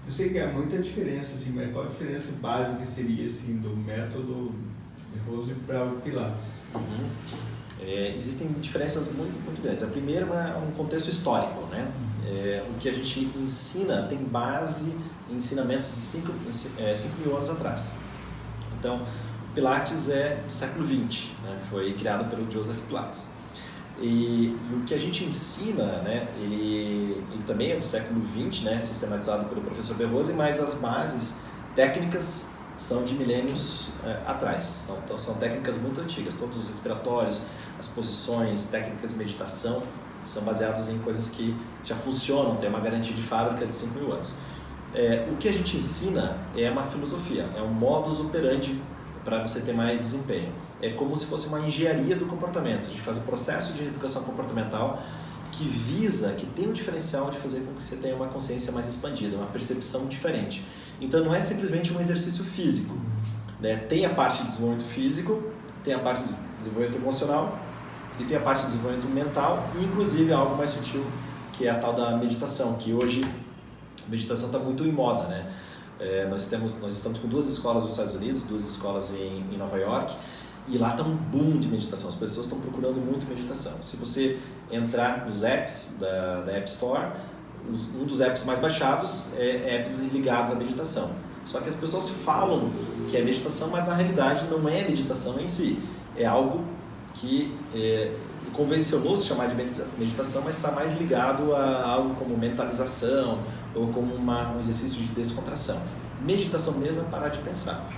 Eu sei que há muita diferença, assim, mas qual a diferença básica seria assim, do método Rose para o Pilates? Existem diferenças muito grandes. A primeira é um contexto histórico, né? O que a gente ensina tem base em ensinamentos de 5 mil anos atrás. Então, o Pilates é do século XX, né? Foi criado pelo Joseph Pilates. E o que a gente ensina, né, ele também é do século XX, né, sistematizado pelo professor Berrose, mas as bases técnicas são de milênios atrás. Então são técnicas muito antigas, todos os respiratórios, as posições, técnicas de meditação, são baseados em coisas que já funcionam, tem uma garantia de fábrica de 5 mil anos. O que a gente ensina é uma filosofia, é um modus operandi para você ter mais desempenho. É como se fosse uma engenharia do comportamento. A gente faz um processo de educação comportamental que tem um diferencial de fazer com que você tenha uma consciência mais expandida, uma percepção diferente. Então não é simplesmente um exercício físico, né? Tem a parte de desenvolvimento físico, tem a parte de desenvolvimento emocional e tem a parte de desenvolvimento mental e inclusive algo mais sutil, que é a tal da meditação, que hoje a meditação está muito em moda, né? Nós estamos com 2 escolas nos Estados Unidos, 2 escolas em Nova York, e lá está um boom de meditação, as pessoas estão procurando muito meditação. Se você entrar nos apps da App Store, um dos apps mais baixados é apps ligados à meditação. Só que as pessoas falam que é meditação, mas na realidade não é meditação em si, é algo que convencionou se chamar de meditação, mas está mais ligado a algo como mentalização ou como um exercício de descontração. Meditação mesmo é parar de pensar.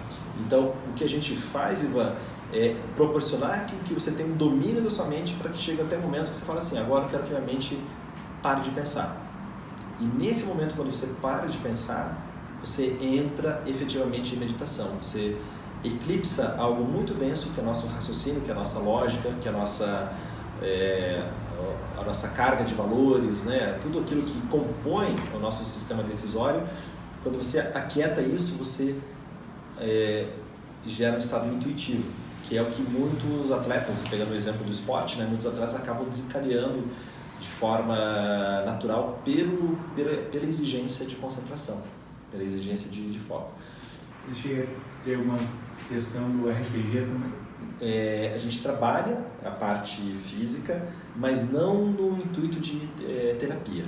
Então, o que a gente faz, Ivan, é proporcionar que você tenha um domínio da sua mente para que chegue até o momento que você fala assim, agora eu quero que a minha mente pare de pensar. E nesse momento, quando você para de pensar, você entra efetivamente em meditação. Você eclipsa algo muito denso, que é o nosso raciocínio, que é a nossa lógica, que é a nossa carga de valores, né? Tudo aquilo que compõe o nosso sistema decisório. Quando você aquieta isso, você gera um estado intuitivo, que é o que muitos atletas, pegando o exemplo do esporte, né? Muitos atletas acabam desencadeando de forma natural pela exigência de concentração, pela exigência de foco. Chega a ter uma questão do RPG também? A gente trabalha a parte física, mas não no intuito de terapia,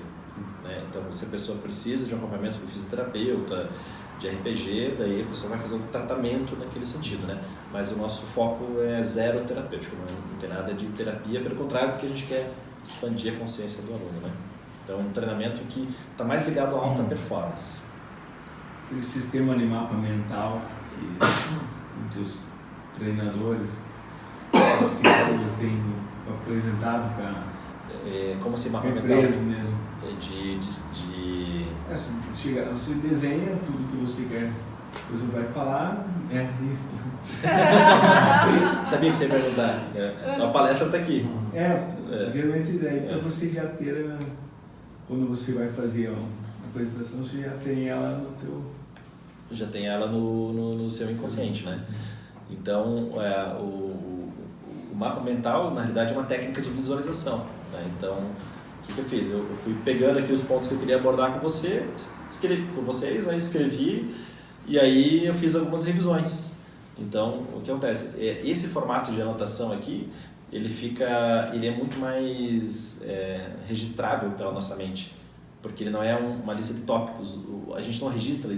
né? Então, se a pessoa precisa de um acompanhamento do fisioterapeuta, de RPG, daí a pessoa vai fazer um tratamento naquele sentido, né? Mas o nosso foco é zero terapêutico, não tem nada de terapia, pelo contrário, porque a gente quer expandir a consciência do aluno, né? Então, é um treinamento que está mais ligado à alta performance. Aquele sistema de mapa mental que muitos treinadores, os psicólogos têm apresentado para como assim, mapa mental? Mesmo. Você desenha tudo que você quer, depois você vai falar, isso. Sabia que você ia perguntar. A palestra está aqui. Geralmente daí para você já ter, quando você vai fazer uma apresentação, você já tem ela no teu... Já tem ela no seu inconsciente, né? Então, o mapa mental, na realidade, é uma técnica de visualização, né? Então, o que eu fiz? Eu fui pegando aqui os pontos que eu queria abordar com vocês, aí escrevi, e aí eu fiz algumas revisões. Então, o que acontece? Esse formato de anotação aqui, ele é muito mais registrável pela nossa mente, porque ele não é uma lista de tópicos. A gente não registra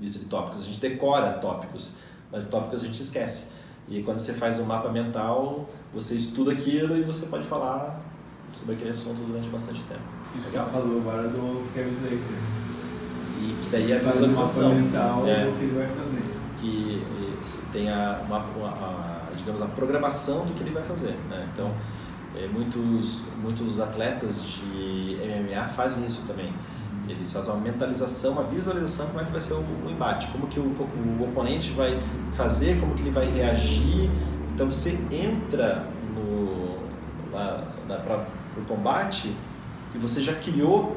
lista de tópicos, a gente decora tópicos, mas tópicos a gente esquece. E quando você faz um mapa mental, você estuda aquilo e você pode falar sobre aquele assunto durante bastante tempo. Isso legal? Que você falou agora do Kelly Slater. E que daí a visualização, o mapa mental é o que ele vai fazer. Que tem digamos, a programação do que ele vai fazer, né? Então, Muitos atletas de MMA fazem isso também. Eles fazem uma mentalização, uma visualização como é que vai ser o embate, como que o oponente vai fazer, como que ele vai reagir. Então você entra para o combate e você já criou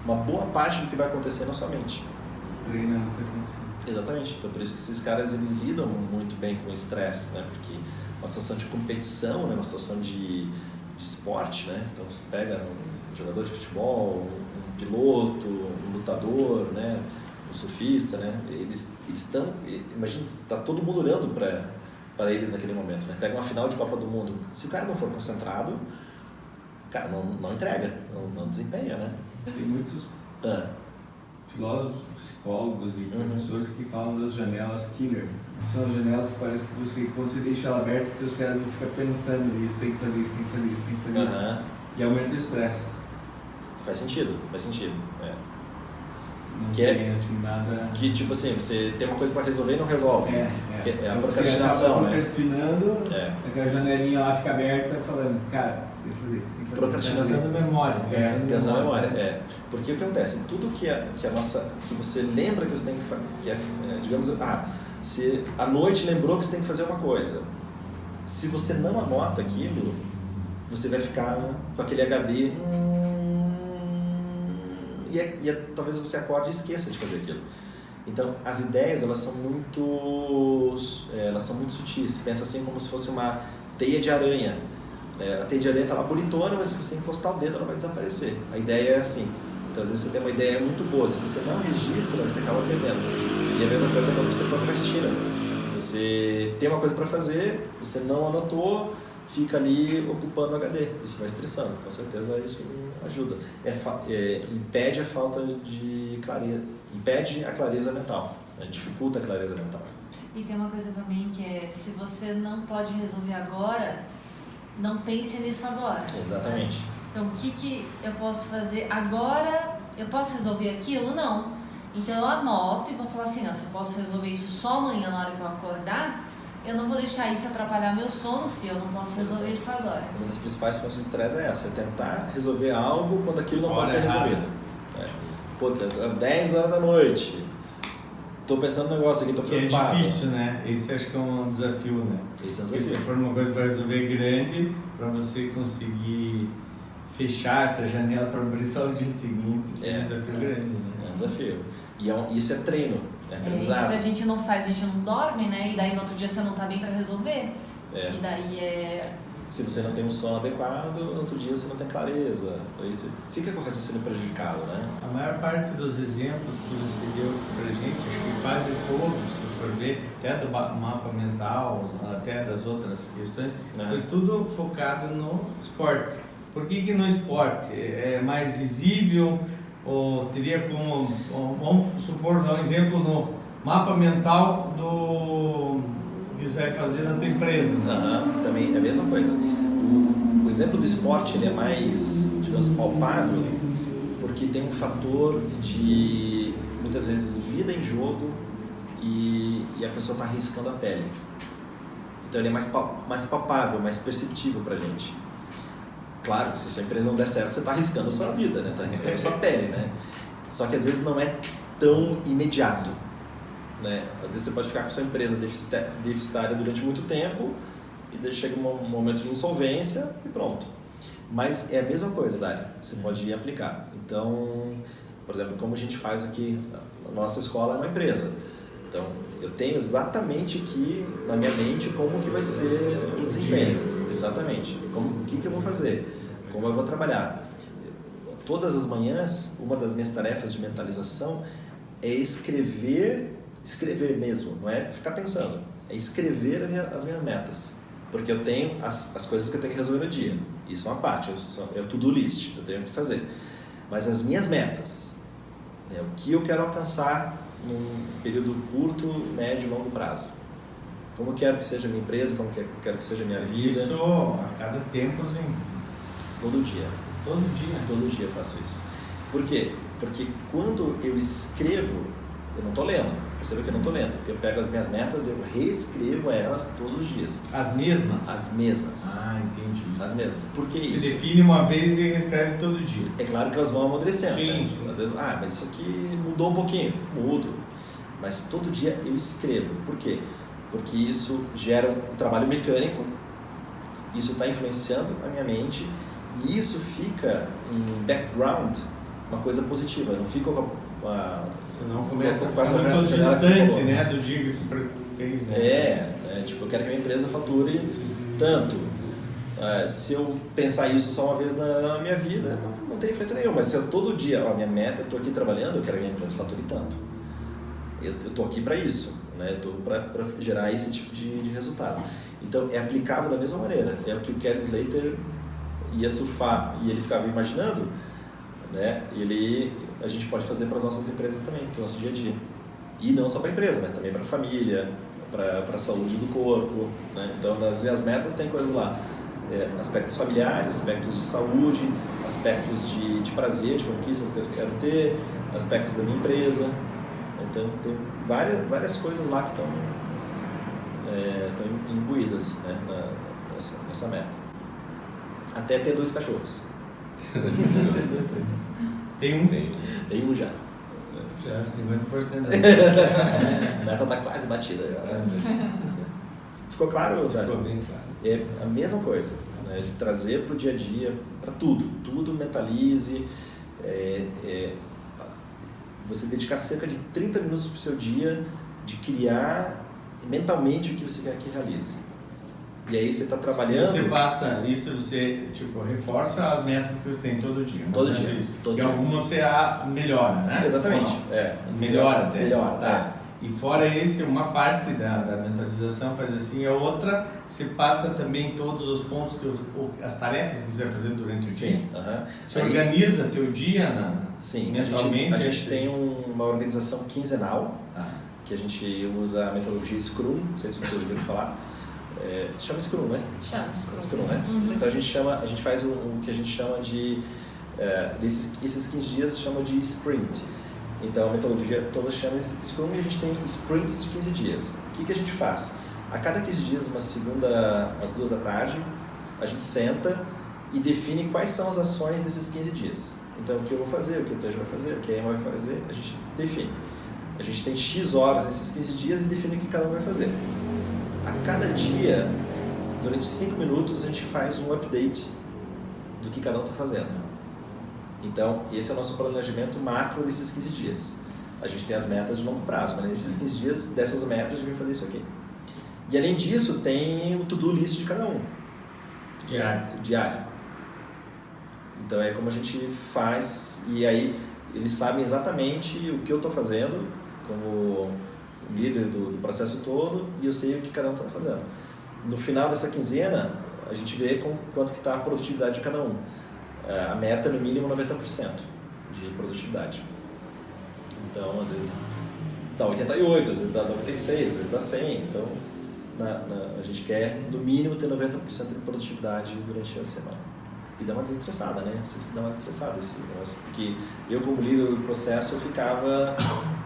uma boa parte do que vai acontecer na sua mente. Você treina, você consegue. Exatamente. Então por isso que esses caras eles lidam muito bem com o estresse, né? Porque uma situação de competição, né? Uma situação de esporte, né? Então você pega um jogador de futebol, um piloto, um lutador, né? Um surfista, né? Eles estão, imagina, tá todo mundo olhando para eles naquele momento, né? Pega uma final de Copa do Mundo, se o cara não for concentrado, o cara não entrega, não desempenha, né? Tem muitos filósofos, psicólogos e professores que falam das janelas killer. São janelas que parece que você, quando você deixa ela aberta, o teu cérebro fica pensando nisso, tem que fazer isso, tem que fazer isso, tem que fazer isso. E aumenta o estresse. Faz sentido. Não tem assim nada... Que tipo assim, você tem uma coisa para resolver e não resolve. Que é a procrastinação, né? Procrastinando, mas a janelinha lá fica aberta falando, cara, tem que fazer. Procrastinação da memória. Pensando na memória, Porque o que acontece? Tudo que você lembra que você tem que digamos, se à noite lembrou que você tem que fazer uma coisa. Se você não anota aquilo, você vai ficar com aquele HD talvez você acorde e esqueça de fazer aquilo. Então, as ideias, elas são muito sutis. Pensa assim como se fosse uma teia de aranha. A teia de aranha está lá bonitona, mas se você encostar o dedo, ela vai desaparecer. A ideia é assim. Então, às vezes você tem uma ideia muito boa. Se você não registra, você acaba perdendo. E a mesma coisa quando você procrastina. Você tem uma coisa para fazer, você não anotou, fica ali ocupando o HD. Isso vai estressando. Com certeza isso ajuda. Impede a falta de clareza. Impede a clareza mental. Dificulta a clareza mental. E tem uma coisa também que é, se você não pode resolver agora, não pense nisso agora. Exatamente. Né? Então, o que eu posso fazer agora? Eu posso resolver aquilo? Não. Então, eu anoto e vou falar assim, não, se eu posso resolver isso só amanhã na hora que eu acordar, eu não vou deixar isso atrapalhar meu sono se eu não posso resolver isso agora. Uma das principais fontes de estresse é essa, é tentar resolver algo quando aquilo não pode ser resolvido. Puta, 10 horas da noite, tô pensando no negócio aqui, tô preocupado. É difícil, né? Esse acho que é um desafio, né? Esse é um desafio. Porque se for uma coisa para resolver grande, para você conseguir fechar essa janela para abrir só o dia seguinte, isso é um desafio grande, né? É um desafio. E isso é treino, é aprendizado. Se a gente não faz, a gente não dorme, né? E daí no outro dia você não tá bem para resolver. E daí Se você não tem um sono adequado, no outro dia você não tem clareza. Aí você fica com o raciocínio prejudicado, né? A maior parte dos exemplos que você deu pra gente, acho que quase todos, se for ver, até do mapa mental, até das outras questões, foi tudo focado no esporte. Por que no esporte é mais visível, ou teria como, vamos supor, dar um exemplo no mapa mental que você vai fazer na tua empresa? Também é a mesma coisa. O exemplo do esporte ele é mais, digamos, palpável, porque tem um fator de, muitas vezes, vida em jogo e a pessoa está arriscando a pele. Então ele é mais palpável, mais perceptível para a gente. Claro que se a sua empresa não der certo, você está arriscando a sua vida, né? Está arriscando a sua pele, né? Só que às vezes não é tão imediato, né? Às vezes você pode ficar com a sua empresa deficitária durante muito tempo e daí chega um momento de insolvência e pronto. Mas é a mesma coisa, Dário, você pode aplicar. Então, por exemplo, como a gente faz aqui, a nossa escola é uma empresa. Então, eu tenho exatamente aqui na minha mente como que vai ser o desempenho. Exatamente. O que eu vou fazer? Como eu vou trabalhar? Todas as manhãs, uma das minhas tarefas de mentalização é escrever mesmo, não é ficar pensando, é escrever as minhas metas, porque eu tenho as coisas que eu tenho que resolver no dia, isso é uma parte, é o to-do list, eu tenho que fazer, mas as minhas metas, né, o que eu quero alcançar num período curto, médio e longo prazo, como eu quero que seja a minha empresa, como eu quero que seja a minha vida. Isso a cada tempozinho. Todo dia. Todo dia? Todo dia eu faço isso. Por quê? Porque quando eu escrevo, eu não estou lendo. Perceba que eu não estou lendo. Eu pego as minhas metas, eu reescrevo elas todos os dias. As mesmas? As mesmas. Ah, entendi. As mesmas. Por que Se isso? define uma vez e reescreve todo dia. É claro que elas vão amadurecendo. Sim, né? sim. Às vezes, mas isso aqui mudou um pouquinho. Mudo. Mas todo dia eu escrevo. Por quê? Porque isso gera um trabalho mecânico, isso está influenciando a minha mente e isso fica em background uma coisa positiva. Eu não fico com a Senão começa a com essa ficar muito janela que você distante, falou. né, do dia que isso fez, né? Tipo, eu quero que a minha empresa fature tanto. Se eu pensar isso só uma vez na minha vida, não tem efeito nenhum. Mas se eu todo dia, a minha meta, eu estou aqui trabalhando, eu quero que a minha empresa fature tanto. Eu estou aqui para isso, né? Eu estou para gerar esse tipo de resultado. Então, é aplicável da mesma maneira. É o que o Kelly Slater ia surfar e ele ficava imaginando, né? A gente pode fazer para as nossas empresas também, para o nosso dia a dia. E não só para a empresa, mas também para a família, para a saúde do corpo, né? Então, nas minhas metas tem coisas lá. Aspectos familiares, aspectos de saúde, aspectos de prazer, de conquistas que eu quero ter, aspectos da minha empresa. Então, tem várias coisas lá que estão imbuídas, né, nessa meta. Até ter 2 cachorros. Tem um? Tem um já. Já, 50%. A meta está quase batida já. Ficou claro, já? Ficou bem claro. É a mesma coisa, né, de trazer para o dia a dia, para tudo mentalize. Você dedicar cerca de 30 minutos para o seu dia de criar mentalmente o que você quer que realize. E aí você está trabalhando... Você passa isso, você reforça as metas que você tem todo dia. Todo dia. E algumas você melhora, né? Exatamente. Melhora até. Melhora, tá. E fora esse, uma parte da mentalização faz assim, a outra você passa também todos os pontos, as tarefas que você vai fazer durante o dia. Sim. Você organiza teu dia Sim, mentalmente. a gente tem uma organização quinzenal, que a gente usa a metodologia Scrum, não sei se vocês ouviram falar. Chama Scrum, né? Chama Scrum, né? Uhum. Então a gente faz o que a gente chama de... esses 15 dias chama de sprint. Então a metodologia toda chama Scrum e a gente tem sprints de 15 dias. O que a gente faz? A cada 15 dias, uma segunda às 2 da tarde, a gente senta e define quais são as ações desses 15 dias. Então o que eu vou fazer, o que o Tejo vai fazer, o que a Emma vai fazer, a gente define. A gente tem X horas nesses 15 dias e define o que cada um vai fazer. A cada dia, durante 5 minutos, a gente faz um update do que cada um está fazendo. Então, esse é o nosso planejamento macro desses 15 dias. A gente tem as metas de longo prazo, mas nesses 15 dias, dessas metas, a gente vai fazer isso aqui. E além disso, tem o to-do list de cada um. Diário. Então, é como a gente faz, e aí eles sabem exatamente o que eu estou fazendo, como líder do processo todo, e eu sei o que cada um está fazendo. No final dessa quinzena, a gente vê quanto que está a produtividade de cada um. A meta é no mínimo 90% de produtividade. Então, às vezes dá 88, às vezes dá 96, às vezes dá 100. Então, a gente quer no mínimo ter 90% de produtividade durante a semana. E dá uma desestressada, né? Você tem que dar uma desestressada esse negócio. Porque eu, como líder do processo, eu ficava...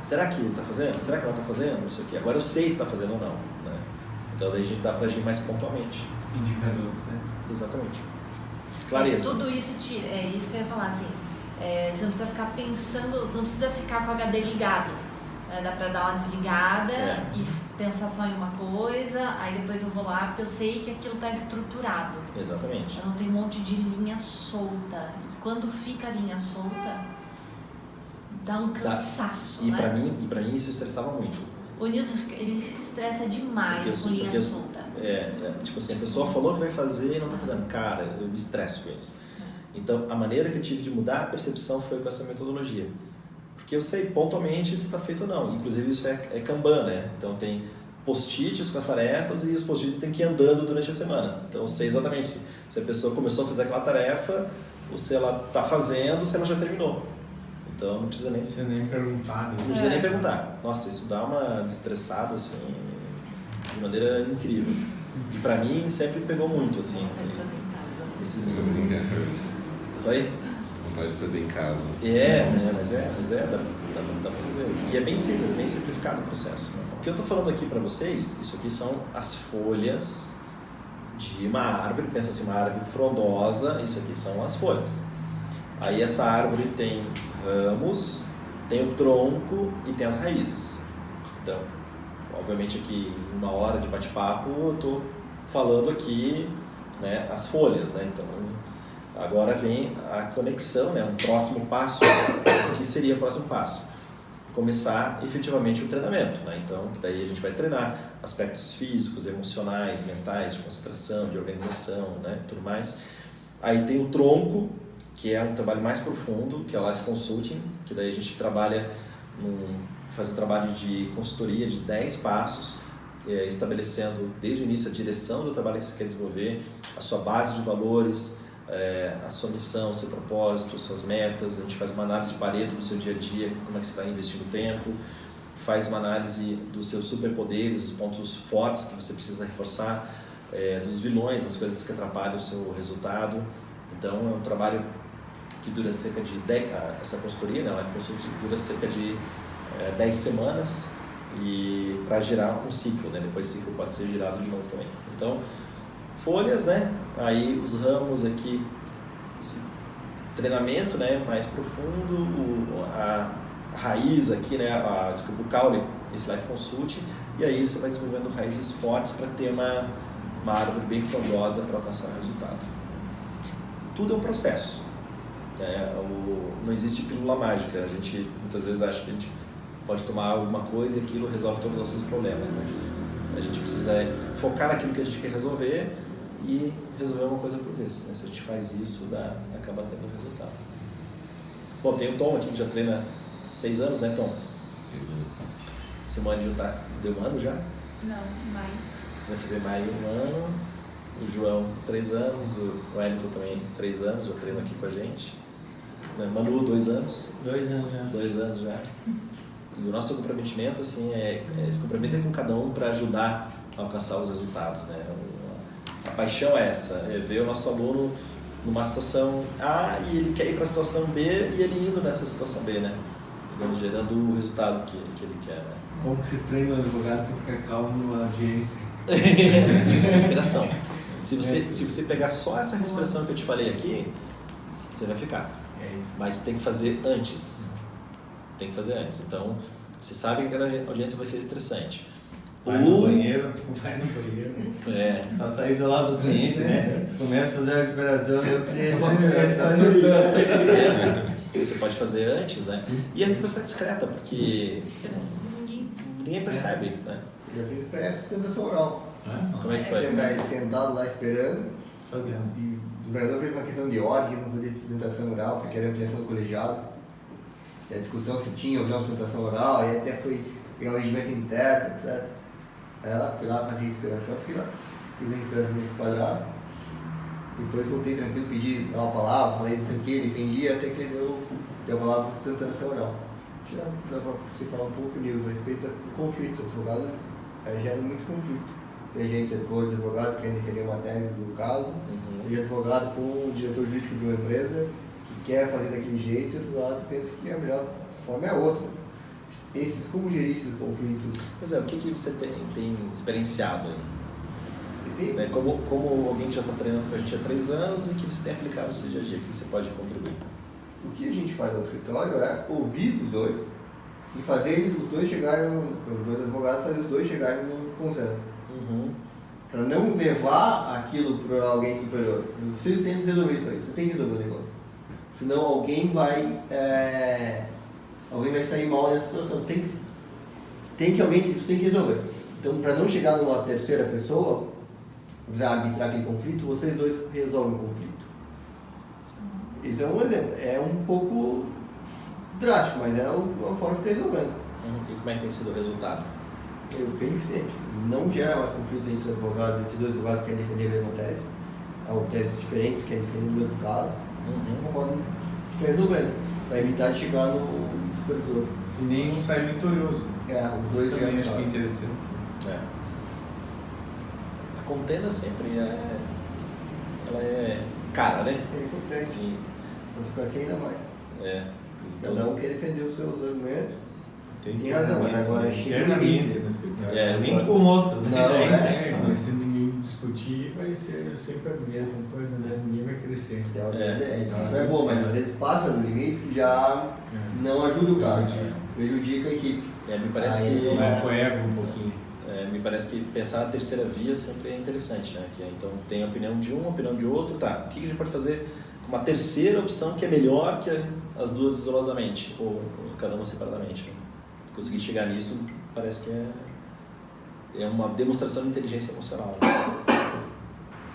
Será que ele está fazendo? Será que ela está fazendo? Não sei o quê. Agora eu sei se está fazendo ou não, né? Então, daí a gente dá para agir mais pontualmente. Indicadores, né? Exatamente. Clareza. Tudo isso tira, é isso que eu ia falar, assim, você não precisa ficar pensando, não precisa ficar com o HD ligado, dá pra dar uma desligada e pensar só em uma coisa, aí depois eu vou lá, porque eu sei que aquilo tá estruturado. Exatamente. Eu não tenho um monte de linha solta, e quando fica a linha solta, dá um cansaço, né? Pra mim isso estressava muito. O Nilson, ele estressa demais com linha solta. Tipo assim, a pessoa falou que vai fazer e não está fazendo. Cara, eu me estresso com isso. Então, a maneira que eu tive de mudar a percepção foi com essa metodologia. Porque eu sei pontualmente se está feito ou não. Inclusive, isso é Kanban, né? Então, tem post-its com as tarefas e os post-its tem que ir andando durante a semana. Então, eu sei exatamente se a pessoa começou a fazer aquela tarefa ou se ela está fazendo ou se ela já terminou. Então, não precisa nem perguntar. Não precisa nem perguntar. Nossa, isso dá uma desestressada, assim, de maneira incrível. E pra mim sempre pegou muito, assim. Esses... Oi? vontade de fazer em casa. Né? Mas dá pra fazer. E é bem simples, bem simplificado o processo. Né? O que eu tô falando aqui para vocês, isso aqui são as folhas de uma árvore. Pensa assim, uma árvore frondosa, isso aqui são as folhas. Aí essa árvore tem ramos, tem o tronco e tem as raízes. Então, obviamente aqui em 1 hora de bate-papo eu estou falando aqui, né, as folhas, né? Então agora vem a conexão, né, um próximo passo. O que seria o próximo passo? Começar efetivamente o treinamento, né? Então daí a gente vai treinar aspectos físicos, emocionais, mentais, de concentração, de organização, né, tudo mais. Aí tem o tronco, que é um trabalho mais profundo, que é o Life Consulting, que daí a gente trabalha faz um trabalho de consultoria de 10 passos, estabelecendo desde o início a direção do trabalho que você quer desenvolver, a sua base de valores, a sua missão, o seu propósito, suas metas. A gente faz uma análise de Pareto do seu dia a dia, como é que você está investindo tempo, faz uma análise dos seus superpoderes, os pontos fortes que você precisa reforçar, dos vilões, das coisas que atrapalham o seu resultado. Então é um trabalho que dura cerca de 10, essa consultoria, né, a Life Consulting dura cerca de 10 semanas, e para gerar um ciclo, né? Depois esse ciclo pode ser girado de novo também. Então, folhas, né? Aí os ramos aqui, esse treinamento, né, mais profundo, a raiz aqui, né, o caule, esse Life Consulting, e aí você vai desenvolvendo raízes fortes para ter uma árvore bem frondosa para alcançar o resultado. Tudo é um processo. Não existe pílula mágica. A gente muitas vezes acha que a gente pode tomar alguma coisa e aquilo resolve todos os nossos problemas, né? A gente precisa focar naquilo que a gente quer resolver e resolver uma coisa por vez, né? Se a gente faz isso, acaba tendo resultado. Bom, tem o Tom aqui que já treina 6 anos, né, Tom? 6 anos. Simone já deu 1 ano já? Não, maio. Vai fazer maio 1 ano. O João 3 anos, o Wellington também 3 anos, já treina aqui com a gente. Manu 2 anos. 2 anos já. 2 anos já. E o nosso comprometimento, assim, esse comprometimento é com cada um para ajudar a alcançar os resultados, né? A paixão é essa, é ver o nosso aluno numa situação A e ele quer ir para a situação B e ele indo nessa situação B, né? Gerando o resultado que ele quer, né? Como que se treina o advogado para ficar calmo numa audiência? Respiração. Se você pegar só essa respiração que eu te falei aqui, você vai ficar. É isso. Mas tem que fazer antes. Então, você sabe que aquela audiência vai ser estressante. Vai no banheiro. Pra sair do lado do cliente, né? Você começa a fazer a respiração e o cliente Você pode fazer antes, né? E a respiração é discreta, porque ninguém percebe, né? Eu já fiz pré-sustentação oral. Como é que foi? Sentado lá esperando. Fazendo. E o vereador fez uma questão de ordem, que não podia ter sustentação oral, porque era a ampliação do colegiado. E a discussão se tinha ou não sustentação oral, e até foi pegar o regimento interno, etc. Aí ela fui lá fazer respiração, fiz a respiração nesse quadrado. Depois voltei tranquilo, pedi uma palavra, falei não sei o que, defendi, até que ele deu a palavra para sustentação oral. Já para você falar um pouco, Nilson, a respeito do conflito. O advogado gera muito conflito. Tem gente, advogados que querem defender uma tese do caso, tem advogado com o diretor jurídico de uma empresa que quer fazer daquele jeito, e o advogado pensa que a melhor forma é outra. Como gerir esses conflitos? Pois é, o que você tem experienciado aí? Tem... Como alguém que já está treinando com a gente há 3 anos e que você tem aplicado no seu dia a dia, que você pode contribuir? O que a gente faz no escritório é ouvir os dois e fazer os dois chegarem, os dois advogados fazer os dois chegarem no consenso. Para não levar aquilo para alguém superior. Vocês têm que resolver isso aí, você tem que resolver o negócio. Senão alguém vai sair mal nessa situação. Você tem que resolver. Então, para não chegar numa terceira pessoa, precisar arbitrar aquele conflito, vocês dois resolvem o conflito. Isso é um exemplo. É um pouco drástico, mas é a forma que está resolvendo. E como é que tem sido o resultado? É bem eficiente. Não gera mais conflito entre os advogados, entre 2 advogados que querem defender a mesma tese, ou teses diferentes que querem defender o mesmo caso. Uma forma que está resolvendo, para evitar de chegar no supervisor. E nenhum sai vitorioso. Os dois também acho que é chegaram. interessante. A contenda sempre ela é cara, né? É importante. Vai ficar assim ainda mais. Cada um quer defender os seus argumentos. Tem razão, mas agora chega internamente no escritório. Nem com o outro, né? Já é interno, mas se ninguém discutir, vai ser sempre a mesma coisa, né? Ninguém vai crescer. Isso é bom, mas às vezes passa do limite e já não ajuda o caso, prejudica a equipe. Me parece que vai pro ego um pouquinho. Me parece que pensar na terceira via sempre é interessante, né? Então tem a opinião de um, a opinião de outro, tá? O que a gente pode fazer com uma terceira opção que é melhor que as duas isoladamente, ou cada uma separadamente, né? Conseguir chegar nisso parece que é uma demonstração de inteligência emocional. Né?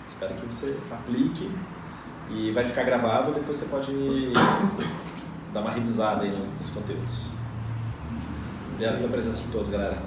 Espero que você aplique e vai ficar gravado, depois você pode dar uma revisada aí nos conteúdos. Obrigado pela presença de todos, galera.